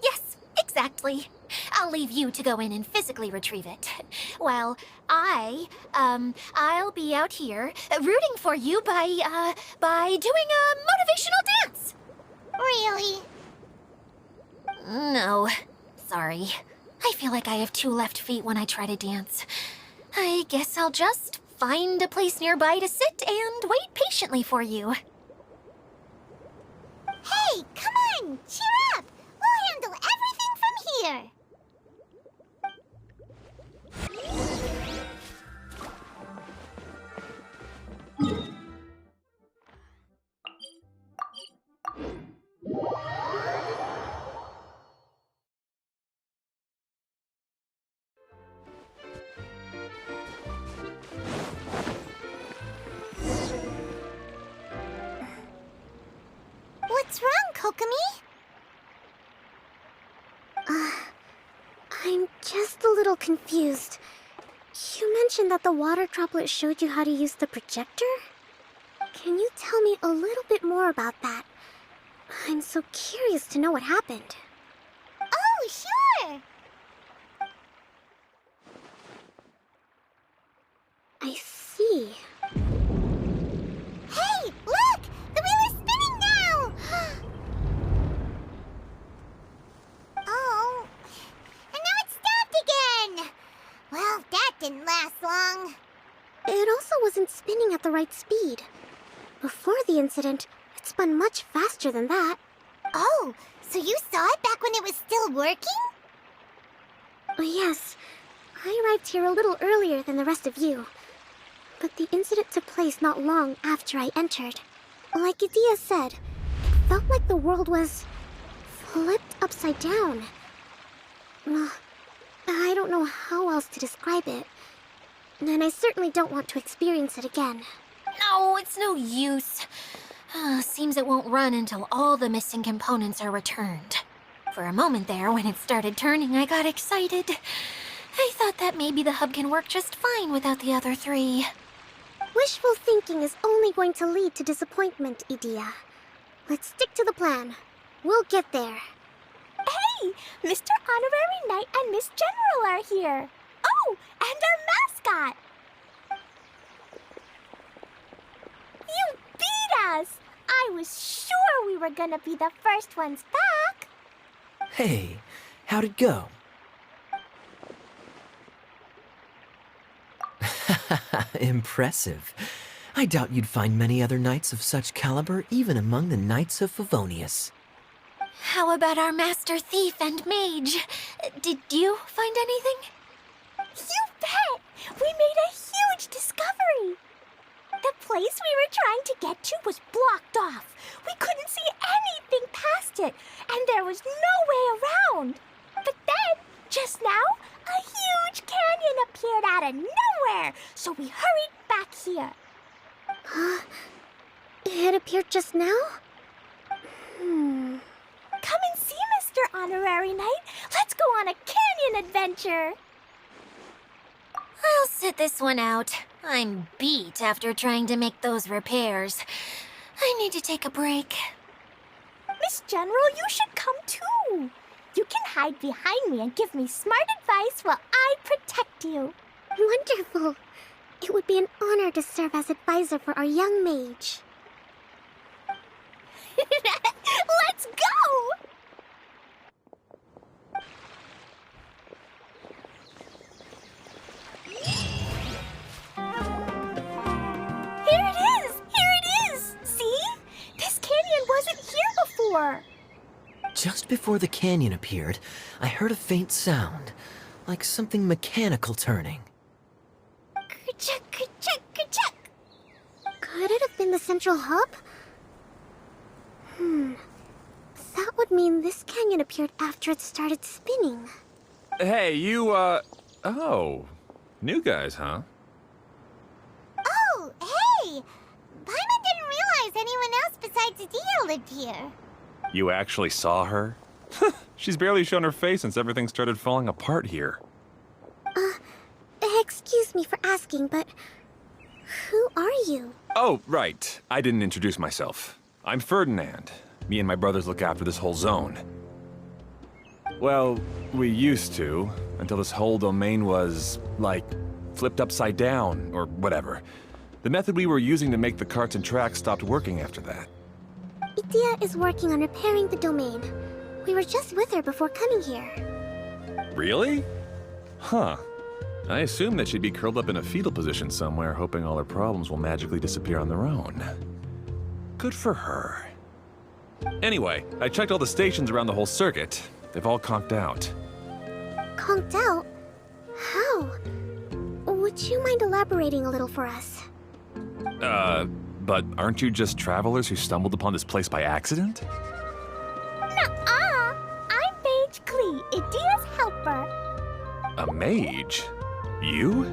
S6: Yes, exactly. I'll leave you to go in and physically retrieve it. While I'll be out here rooting for you by doing a motivational dance.
S2: Really?
S6: No, sorry. I feel like I have two left feet when I try to dance. I guess I'll just find a place nearby to sit and wait patiently for you.
S2: Hey, come on! Cheer up! We'll handle everything from here! What's wrong, Kokomi?
S5: I'm just a little confused. You mentioned that the water droplet showed you how to use the projector? Can you tell me a little bit more about that? I'm so curious to know what happened.
S2: Oh, sure!
S5: I see.
S2: Hey, look! The wheel is spinning now! Oh, and now it's stopped again! Well, that didn't last long.
S5: It also wasn't spinning at the right speed. Before the incident, it spun much faster than that.
S2: Oh, so you saw it back when it was still working?
S5: Yes, I arrived here a little earlier than the rest of you. But the incident took place not long after I entered. Like Idia said, it felt like the world was flipped upside down. I don't know how else to describe it. And I certainly don't want to experience it again.
S6: No, it's no use. Seems it won't run until all the missing components are returned. For a moment there, when it started turning, I got excited. I thought that maybe the hub can work just fine without the other three.
S5: Wishful thinking is only going to lead to disappointment, Idia. Let's stick to the plan. We'll get there.
S3: Hey, Mr. Honorary Knight and Miss General are here. Oh, and our mascot. You beat us! I was sure we were gonna be the first ones back.
S4: Hey, how'd it go? Impressive. I doubt you'd find many other knights of such caliber even among the Knights of Favonius.
S6: How about our master thief and mage? Did you find anything?
S3: You bet! We made a huge discovery. The place we were trying to get to was blocked off. We couldn't see anything past it, and there was no way around. But then, just now, a huge canyon appeared out of nowhere, so we hurried back here.
S5: It appeared just now?
S3: Come and see, Mr. Honorary Knight. Let's go on a canyon adventure.
S6: I'll sit this one out. I'm beat after trying to make those repairs. I need to take a break.
S3: Miss General, you should come too. You can hide behind me and give me smart advice while I protect you.
S5: Wonderful. It would be an honor to serve as advisor for our young mage.
S3: Let's go! Here it is! Here it is! See? This canyon wasn't here before.
S4: Just before the canyon appeared, I heard a faint sound, like something mechanical turning.
S3: Check, check, check.
S5: Could it have been the central hub? That would mean this canyon appeared after it started spinning.
S7: Hey, you, oh. New guys, huh?
S2: Oh, hey! Paimon didn't realize anyone else besides Adia lived here.
S7: You actually saw her? She's barely shown her face since everything started falling apart here.
S5: Excuse me for asking, but who are you?
S7: Oh, right. I didn't introduce myself. I'm Ferdinand. Me and my brothers look after this whole zone. Well, we used to, until this whole domain was, like, flipped upside down, or whatever. The method we were using to make the carts and tracks stopped working after that.
S5: Idia is working on repairing the domain. We were just with her before coming here.
S7: Really? Huh. I assumed that she'd be curled up in a fetal position somewhere, hoping all her problems will magically disappear on their own. Good for her. Anyway, I checked all the stations around the whole circuit. They've all conked out.
S5: Conked out? How? Would you mind elaborating a little for us?
S7: But aren't you just travelers who stumbled upon this place by accident?
S3: Nuh-uh. I'm Mage Klee, Idia's helper.
S7: A mage? You?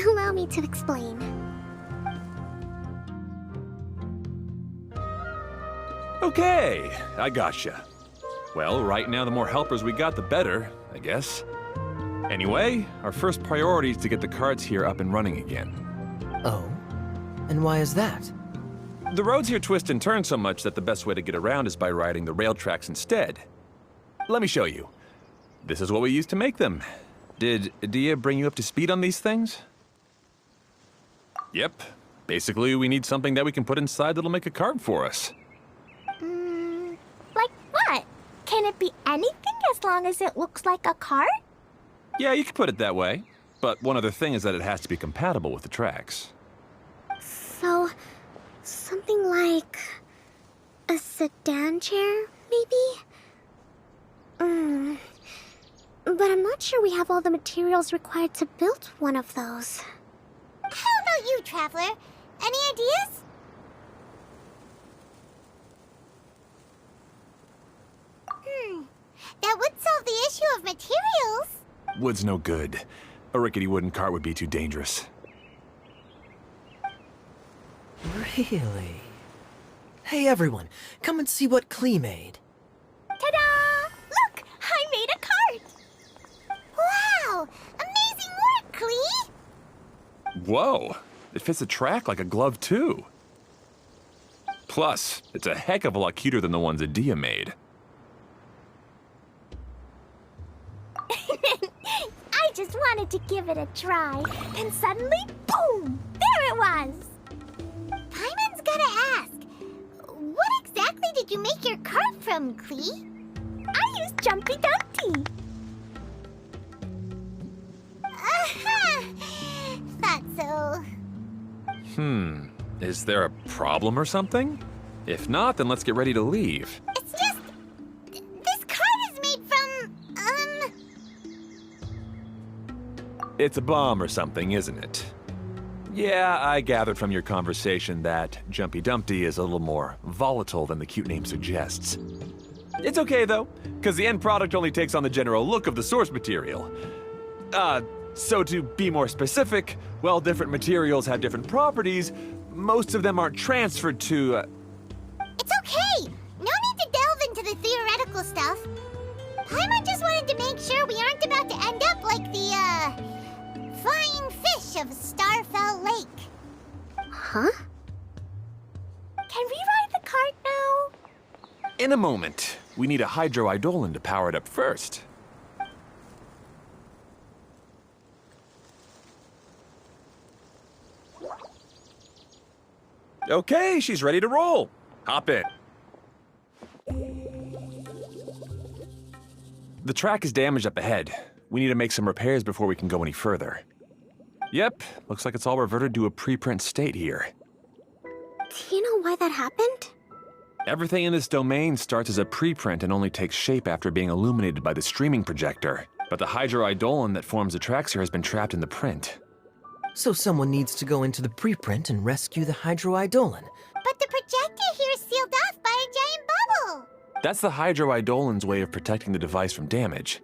S5: Allow me to explain.
S7: Okay, I gotcha. Well, right now the more helpers we got, the better, I guess. Anyway, our first priority is to get the carts here up and running again.
S4: Oh? And why is that?
S7: The roads here twist and turn so much that the best way to get around is by riding the rail tracks instead. Let me show you. This is what we used to make them. Did Adia bring you up to speed on these things? Yep. Basically, we need something that we can put inside that'll make a cart for us.
S3: Like what? Can it be anything as long as it looks like a cart?
S7: Yeah, you could put it that way. But one other thing is that it has to be compatible with the tracks.
S5: So, something like a sedan chair, maybe? But I'm not sure we have all the materials required to build one of those.
S2: How about you, Traveler? Any ideas? That would solve the issue of materials.
S7: Wood's no good. A rickety wooden cart would be too dangerous.
S4: Really? Hey everyone, come and see what Klee made.
S3: Ta-da! Look! I made a cart!
S2: Wow! Amazing work, Klee!
S7: Whoa! It fits the track like a glove, too. Plus, it's a heck of a lot cuter than the ones Adia made.
S3: I just wanted to give it a try, and suddenly, boom! There it was!
S2: Paimon's gotta ask, what exactly did you make your cart from, Klee?
S3: I used Jumpy Dumpty.
S2: Aha! Thought so.
S7: Is there a problem or something? If not, then let's get ready to leave.
S2: It's just... this cart is made from,
S7: It's a bomb or something, isn't it? Yeah, I gathered from your conversation that Jumpy Dumpty is a little more volatile than the cute name suggests. It's okay, though, because the end product only takes on the general look of the source material. So to be more specific, while different materials have different properties, most of them aren't transferred to,
S2: It's okay! No need to delve into the theoretical stuff. Paimon just wanted to make sure we aren't about to end up like the, flying fish of Starfell Lake.
S5: Huh?
S3: Can we ride the cart now?
S7: In a moment. We need a hydroidolin to power it up first. Okay, she's ready to roll. Hop in. The track is damaged up ahead. We need to make some repairs before we can go any further. Yep, looks like it's all reverted to a preprint state here.
S5: Do you know why that happened?
S7: Everything in this domain starts as a preprint and only takes shape after being illuminated by the streaming projector. But but the hydroidolin that forms the tracks here has been trapped in the print.
S4: So someone needs to go into the preprint and rescue the hydroidolin.
S2: But the projector here is sealed off by a giant bubble.
S7: That's the hydroidolin's way of protecting the device from damage.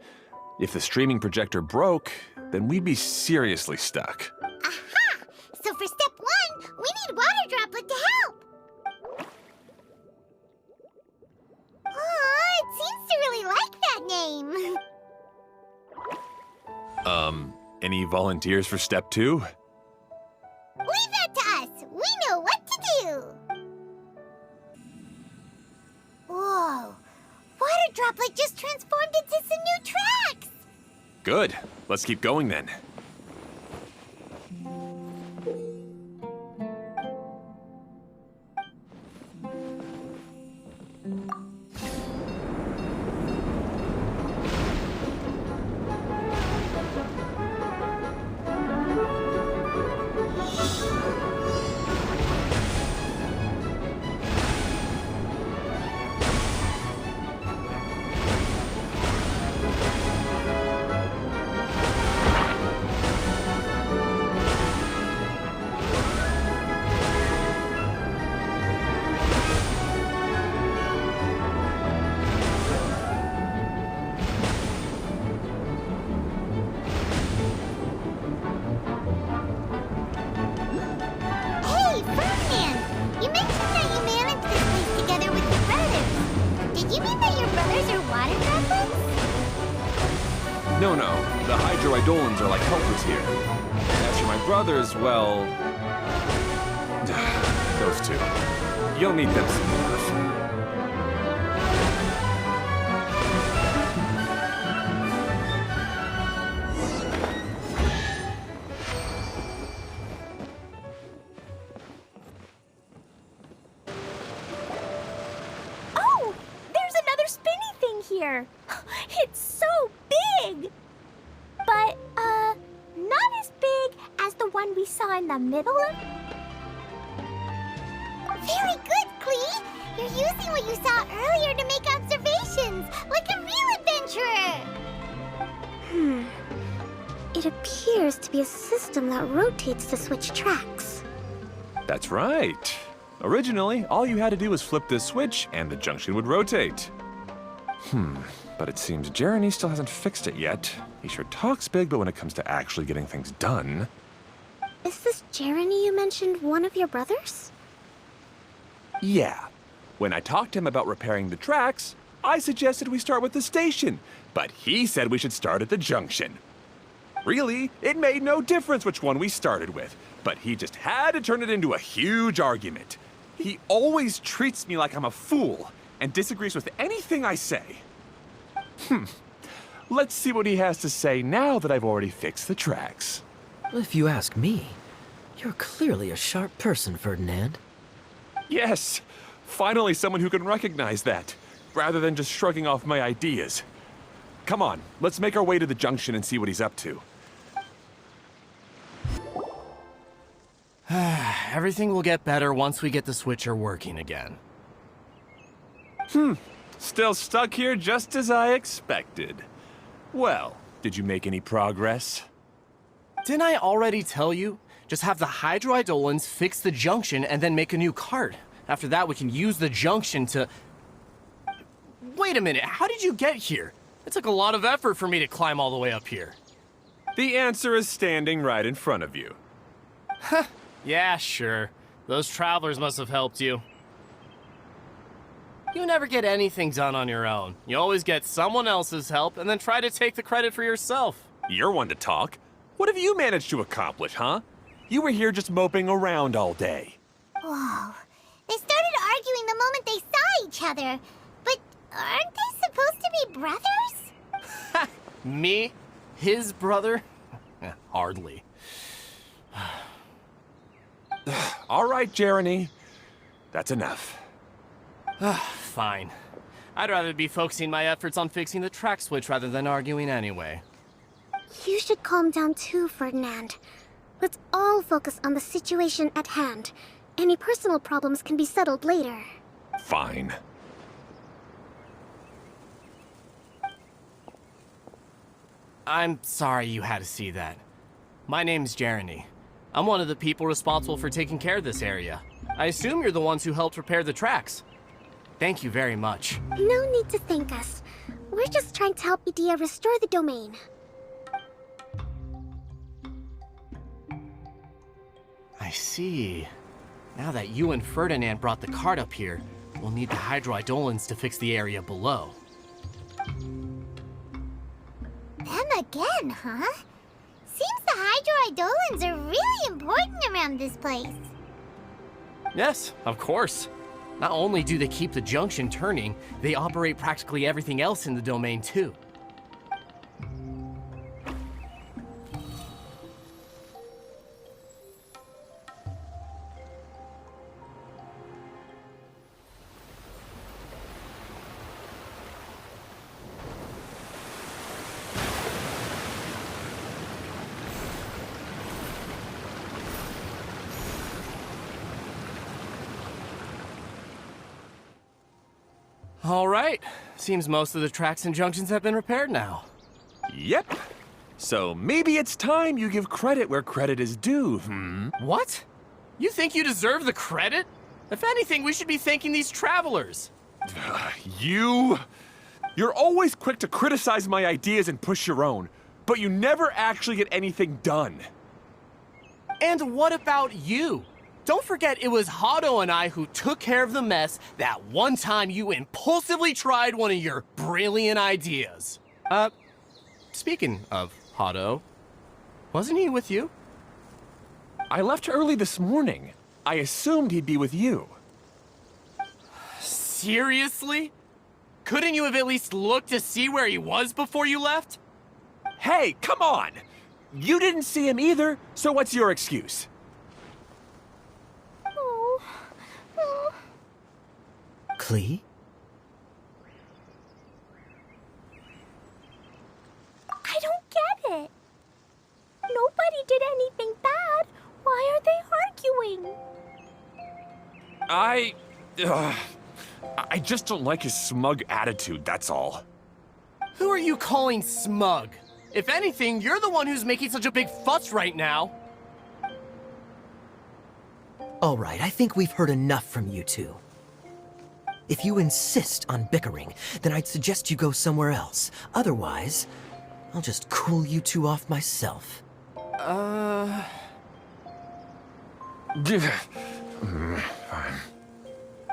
S7: If the streaming projector broke, then we'd be seriously stuck.
S2: Aha! So for step 1, we need Water Droplet to help. Oh, it seems to really like that name.
S7: Any volunteers for step 2?
S2: Leave that to us. We know what to do. Whoa. Water Droplet just transformed into some new tracks.
S7: Good. Let's keep going then.
S2: Hey, Ferdinand! You mentioned that you managed this place together with your brothers. Did you mean that your brothers are water droplets?
S7: No, the hydroidolins are like helpers here. As for my brothers, well... those two. You'll need them soon enough.
S3: Oh, there's another spinny thing here. It's so big. But, not as big as the one we saw in the middle of...
S2: Very good, Klee! You're using what you saw earlier to make observations, like a real adventurer!
S5: It appears to be a system that rotates to switch tracks.
S7: That's right. Originally, all you had to do was flip this switch and the junction would rotate. But it seems Jeremy still hasn't fixed it yet. He sure talks big, but when it comes to actually getting things done...
S5: Is this Jeremy you mentioned one of your brothers?
S7: Yeah. When I talked to him about repairing the tracks, I suggested we start with the station, but he said we should start at the junction. Really, it made no difference which one we started with, but he just had to turn it into a huge argument. He always treats me like I'm a fool and disagrees with anything I say. Let's see what he has to say now that I've already fixed the tracks.
S4: If you ask me, you're clearly a sharp person, Ferdinand.
S7: Yes, finally someone who can recognize that, rather than just shrugging off my ideas. Come on, let's make our way to the junction and see what he's up to.
S8: Everything will get better once we get the switcher working again.
S7: Still stuck here just as I expected. Well, did you make any progress?
S8: Didn't I already tell you? Just have the hydroidolins fix the junction and then make a new cart. After that, we can use the junction to... Wait a minute, how did you get here? It took a lot of effort for me to climb all the way up here.
S7: The answer is standing right in front of you.
S8: Yeah, sure. Those travelers must have helped you. You never get anything done on your own. You always get someone else's help and then try to take the credit for yourself.
S7: You're one to talk. What have you managed to accomplish, huh? You were here just moping around all day.
S2: Whoa. They started arguing the moment they saw each other. But aren't they supposed to be brothers?
S8: Me? His brother? Hardly.
S7: All right, Jeremy. That's enough.
S8: Fine. I'd rather be focusing my efforts on fixing the track switch rather than arguing anyway.
S5: You should calm down too, Ferdinand. Let's all focus on the situation at hand. Any personal problems can be settled later.
S7: Fine.
S8: I'm sorry you had to see that. My name's Jeremy. I'm one of the people responsible for taking care of this area. I assume you're the ones who helped repair the tracks. Thank you very much.
S5: No need to thank us. We're just trying to help Edea restore the domain.
S8: I see. Now that you and Ferdinand brought the cart up here, we'll need the hydroidolins to fix the area below.
S2: Them again, huh? Seems the hydroidolins are really important around this place.
S8: Yes, of course. Not only do they keep the junction turning, they operate practically everything else in the domain too. All right. Seems most of the tracks and junctions have been repaired now.
S7: Yep. So maybe it's time you give credit where credit is due,
S8: What? You think you deserve the credit? If anything, we should be thanking these travelers.
S7: You're always quick to criticize my ideas and push your own, but you never actually get anything done.
S8: And what about you? Don't forget it was Hado and I who took care of the mess that one time you impulsively tried one of your brilliant ideas. Speaking of Hado, wasn't he with you?
S7: I left early this morning. I assumed he'd be with you.
S8: Seriously? Couldn't you have at least looked to see where he was before you left?
S7: Hey, come on! You didn't see him either, so what's your excuse?
S4: Klee?
S3: I don't get it. Nobody did anything bad. Why are they arguing?
S7: I just don't like his smug attitude, that's all.
S8: Who are you calling smug? If anything, you're the one who's making such a big fuss right now.
S4: All right, I think we've heard enough from you two. If you insist on bickering, then I'd suggest you go somewhere else. Otherwise, I'll just cool you two off myself.
S7: Fine.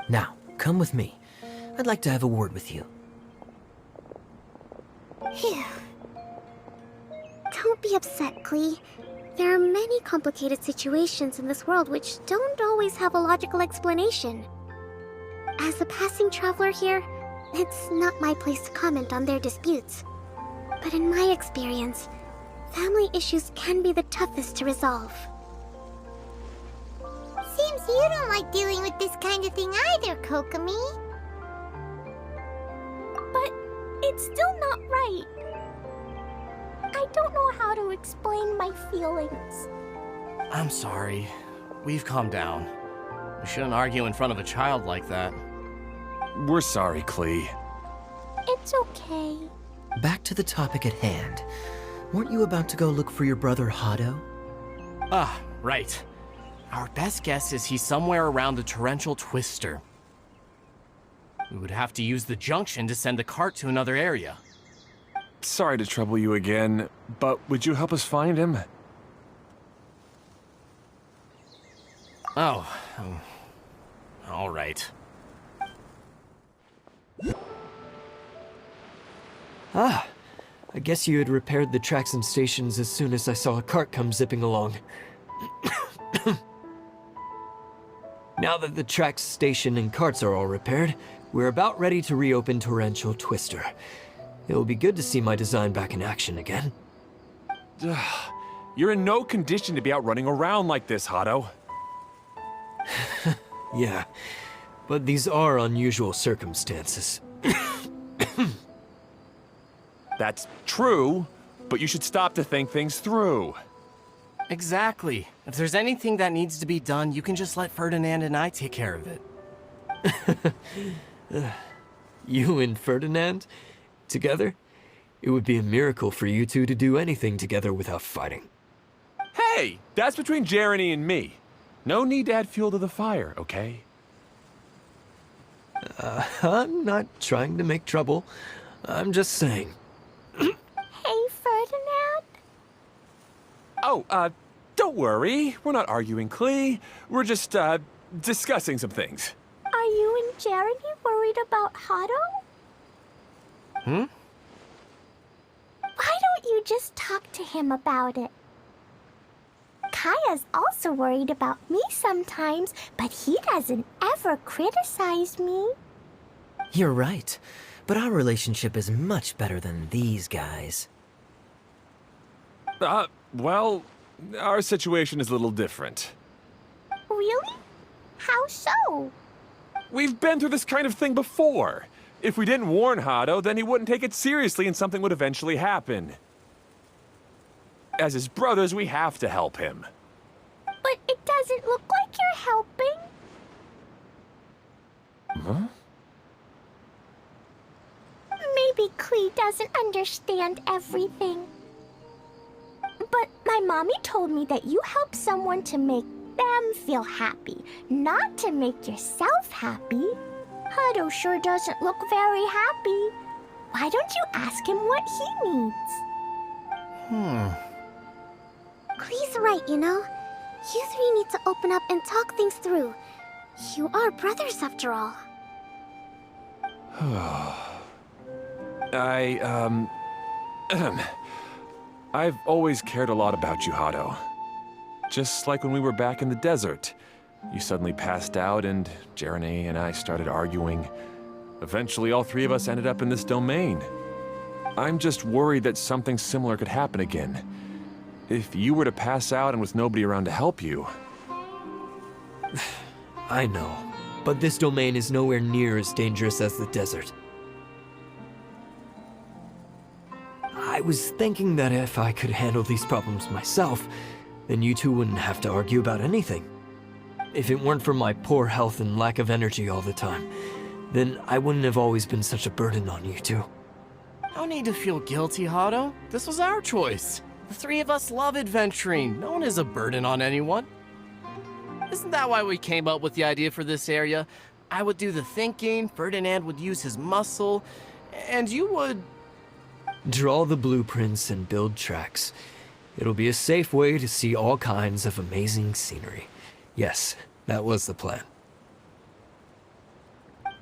S4: Now, come with me. I'd like to have a word with you.
S2: Phew.
S5: Don't be upset, Klee. There are many complicated situations in this world which don't always have a logical explanation. As a passing traveler here, it's not my place to comment on their disputes. But in my experience, family issues can be the toughest to resolve.
S2: Seems you don't like dealing with this kind of thing either, Kokomi.
S3: But it's still not right. I don't know how to explain my feelings.
S8: I'm sorry. We've calmed down. We shouldn't argue in front of a child like that.
S7: We're sorry, Klee.
S3: It's okay.
S4: Back to the topic at hand. Weren't you about to go look for your brother Hado?
S8: Ah, right. Our best guess is he's somewhere around the torrential twister. We would have to use the junction to send the cart to another area.
S7: Sorry to trouble you again, but would you help us find him?
S8: Oh, all right.
S9: Ah, I guess you had repaired the tracks and stations as soon as I saw a cart come zipping along. Now that the tracks, station, and carts are all repaired, we're about ready to reopen Torrential Twister. It'll be good to see my design back in action again.
S7: You're in no condition to be out running around like this, Hado.
S9: Yeah, but these are unusual circumstances.
S7: That's true, but you should stop to think things through.
S8: Exactly. If there's anything that needs to be done, you can just let Ferdinand and I take care of it.
S9: You and Ferdinand? Together? It would be a miracle for you two to do anything together without fighting.
S7: Hey, that's between Jeremy and me. No need to add fuel to the fire, okay?
S9: I'm not trying to make trouble. I'm just saying.
S3: Hey, Ferdinand.
S7: Oh, don't worry. We're not arguing, Klee. We're just, discussing some things.
S3: Are you and Jeremy worried about Hado?
S8: Hmm?
S3: Why don't you just talk to him about it? Kaya's also worried about me sometimes, but he doesn't ever criticize me.
S4: You're right, but our relationship is much better than these guys.
S7: Well, our situation is a little different.
S3: Really? How so?
S7: We've been through this kind of thing before. If we didn't warn Hado, then he wouldn't take it seriously and something would eventually happen. As his brothers, we have to help him.
S3: But it doesn't look like you're helping.
S7: Huh?
S3: Maybe Klee doesn't understand everything. But my mommy told me that you help someone to make them feel happy, not to make yourself happy. Hado sure doesn't look very happy. Why don't you ask him what he needs?
S5: Klee's right, you know. You three need to open up and talk things through. You are brothers after all.
S7: I've always cared a lot about you, Hado. Just like when we were back in the desert. You suddenly passed out and Jeremy and I started arguing. Eventually, all three of us ended up in this domain. I'm just worried that something similar could happen again. If you were to pass out and with nobody around to help you...
S9: I know, but this domain is nowhere near as dangerous as the desert. I was thinking that if I could handle these problems myself, then you two wouldn't have to argue about anything. If it weren't for my poor health and lack of energy all the time, then I wouldn't have always been such a burden on you two.
S8: No need to feel guilty, Hado. This was our choice. The three of us love adventuring. No one is a burden on anyone. Isn't that why we came up with the idea for this area? I would do the thinking, Ferdinand would use his muscle, and you would...
S9: Draw the blueprints and build tracks. It'll be a safe way to see all kinds of amazing scenery. Yes, that was the plan.
S2: See?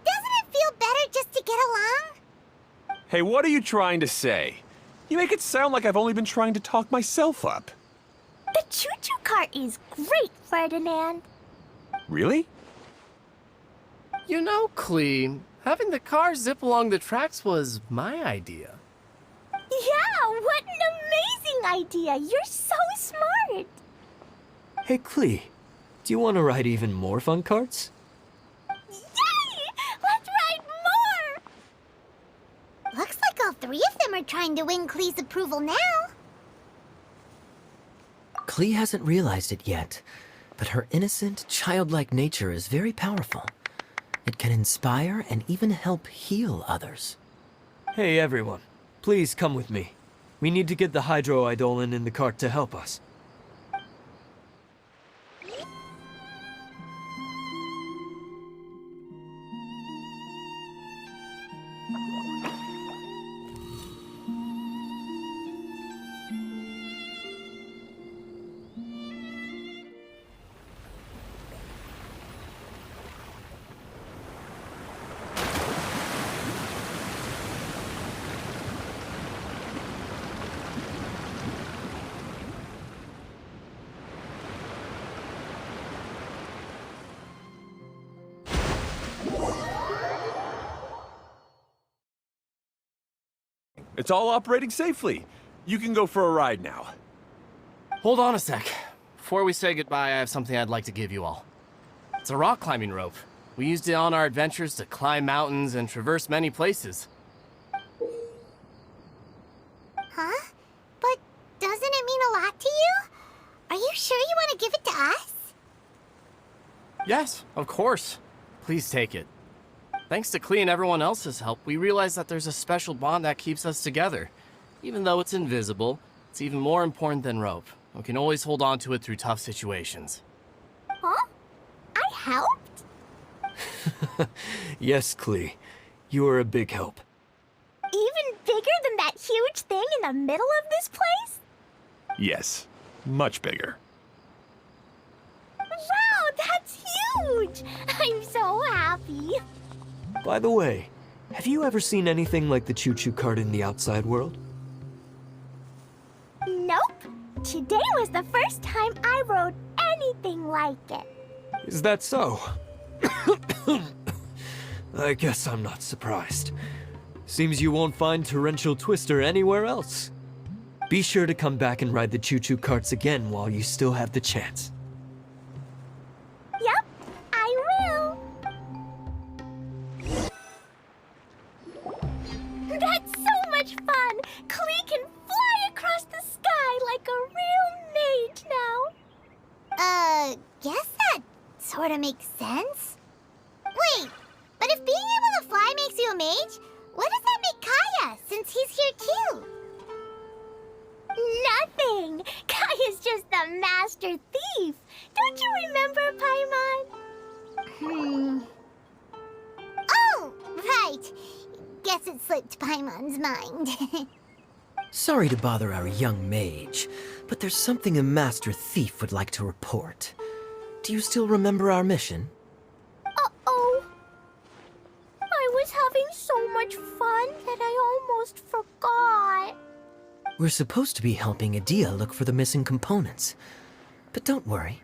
S2: Doesn't it feel better just to get along?
S7: Hey, what are you trying to say? You make it sound like I've only been trying to talk myself up.
S3: The choo-choo cart is great, Ferdinand.
S7: Really?
S8: You know, Klee, having the car zip along the tracks was my idea.
S3: Yeah, what an amazing idea. You're so smart.
S9: Hey, Klee, do you want to ride even more fun carts?
S3: Yay! Let's ride more!
S2: Looks like all three of them are trying to win Klee's approval now.
S4: Klee hasn't realized it yet, but her innocent, childlike nature is very powerful. It can inspire and even help heal others.
S9: Hey, everyone. Please come with me. We need to get the hydroidolin in the cart to help us.
S7: It's all operating safely. You can go for a ride now.
S8: Hold on a sec. Before we say goodbye, I have something I'd like to give you all. It's a rock climbing rope. We used it on our adventures to climb mountains and traverse many places.
S2: Huh? But doesn't it mean a lot to you? Are you sure you want to give it to us?
S8: Yes, of course. Please take it. Thanks to Klee and everyone else's help, we realized that there's a special bond that keeps us together. Even though it's invisible, it's even more important than rope. We can always hold on to it through tough situations.
S3: Huh? I helped?
S9: Yes, Klee. You are a big help.
S3: Even bigger than that huge thing in the middle of this place?
S7: Yes, much bigger.
S3: Wow, that's huge! I'm so happy.
S9: By the way, have you ever seen anything like the choo-choo cart in the outside world?
S3: Nope. Today was the first time I rode anything like it.
S9: Is that so? I guess I'm not surprised. Seems you won't find Torrential Twister anywhere else. Be sure to come back and ride the choo-choo carts again while you still have the chance.
S3: Yep, I will. That's so much fun! Klee can fly across the sky like a real mage now.
S2: Guess that sort of makes sense. Wait, but if being able to fly makes you a mage, what does that make Kaya, since he's here too?
S3: Nothing! Kaya's just the master thief. Don't you remember, Paimon?
S2: Oh, right. Guess it slipped Paimon's mind.
S4: Sorry to bother our young mage, but there's something a Master Thief would like to report. Do you still remember our mission?
S3: Uh-oh. I was having so much fun that I almost forgot.
S4: We're supposed to be helping Adia look for the missing components. But don't worry,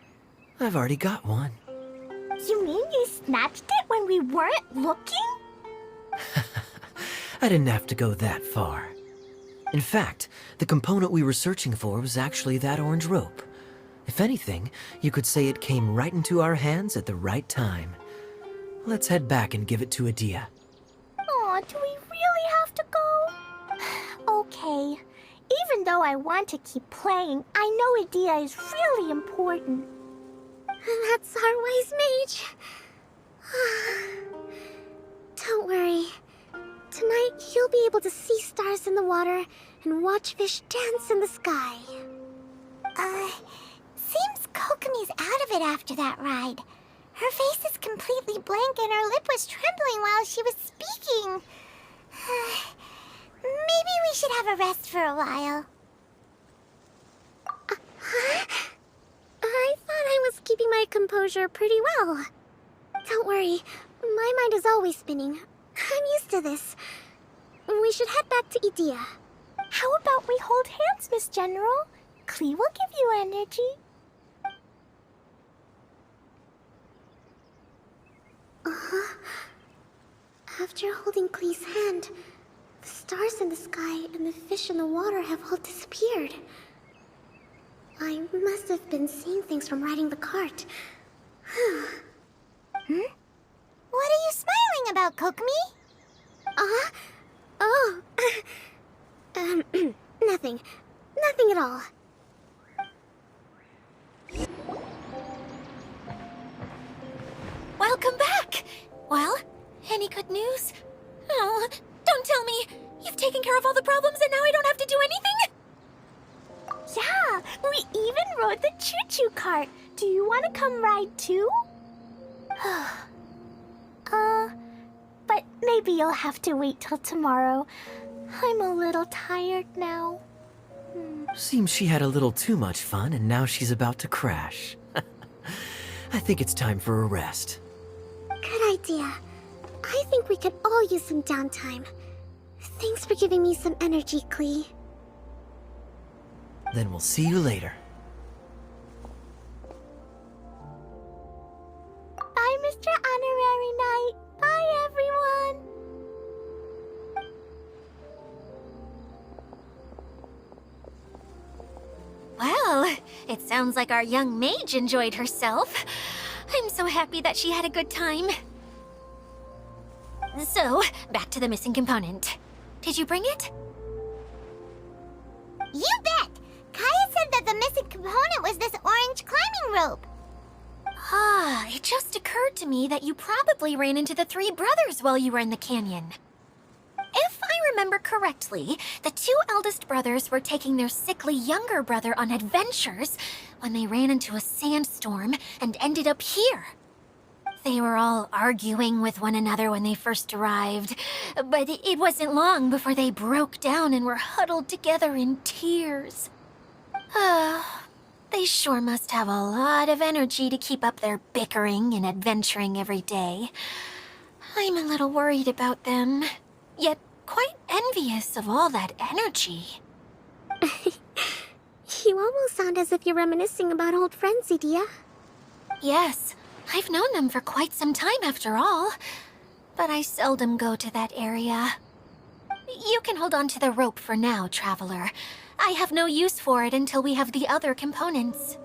S4: I've already got one.
S3: You mean you snatched it when we weren't looking?
S4: I didn't have to go that far. In fact, the component we were searching for was actually that orange rope. If anything, you could say it came right into our hands at the right time. Let's head back and give it to Adia.
S3: Aw, do we really have to go? Okay. Even though I want to keep playing, I know Adia is really important.
S5: That's our wise mage. Don't worry. Tonight, you'll be able to see stars in the water and watch fish dance in the sky.
S2: Seems Kokomi's out of it after that ride. Her face is completely blank and her lip was trembling while she was speaking. Maybe we should have a rest for a while.
S5: I thought I was keeping my composure pretty well. Don't worry, my mind is always spinning. I'm used to this. We should head back to Idia.
S3: How about we hold hands, Miss General? Klee will give you energy.
S5: After holding Klee's hand, the stars in the sky and the fish in the water have all disappeared. I must have been seeing things from riding the cart.
S2: What are you smiling about, Kokomi?
S5: Oh. Nothing. Nothing at all.
S6: Welcome back! Well, any good news? Oh, don't tell me! You've taken care of all the problems and now I don't have to do anything?
S3: Yeah, we even rode the choo-choo cart. Do you want to come ride too? But maybe you'll have to wait till tomorrow. I'm a little tired now.
S4: Seems she had a little too much fun and now she's about to crash. I think it's time for a rest.
S5: Good idea. I think we could all use some downtime. Thanks for giving me some energy, Klee.
S4: Then we'll see you later.
S3: Bye, Mr. Honorary Knight. Bye, everyone.
S6: Well, it sounds like our young mage enjoyed herself. I'm so happy that she had a good time. So, back to the missing component. Did you bring it?
S2: You bet! Kaya said that the missing component was this orange climbing rope.
S6: It just occurred to me that you probably ran into the three brothers while you were in the canyon. If I remember correctly, the two eldest brothers were taking their sickly younger brother on adventures when they ran into a sandstorm and ended up here. They were all arguing with one another when they first arrived, but it wasn't long before they broke down and were huddled together in tears. They sure must have a lot of energy to keep up their bickering and adventuring every day. I'm a little worried about them, yet quite envious of all that energy.
S5: You almost sound as if you're reminiscing about old friends, Idia.
S6: Yes, I've known them for quite some time after all, but I seldom go to that area. You can hold on to the rope for now, Traveler. I have no use for it until we have the other components.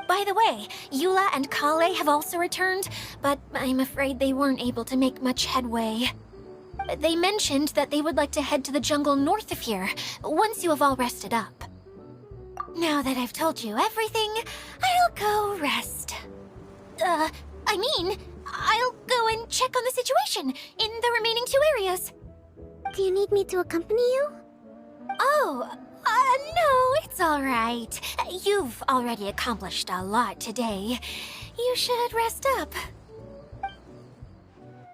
S6: By the way, Eula and Kale have also returned, but I'm afraid they weren't able to make much headway. They mentioned that they would like to head to the jungle north of here, once you have all rested up. Now that I've told you everything, I'll go rest. I'll go and check on the situation in the remaining two areas.
S5: Do you need me to accompany you?
S6: Oh, no, it's all right. You've already accomplished a lot today. You should rest up.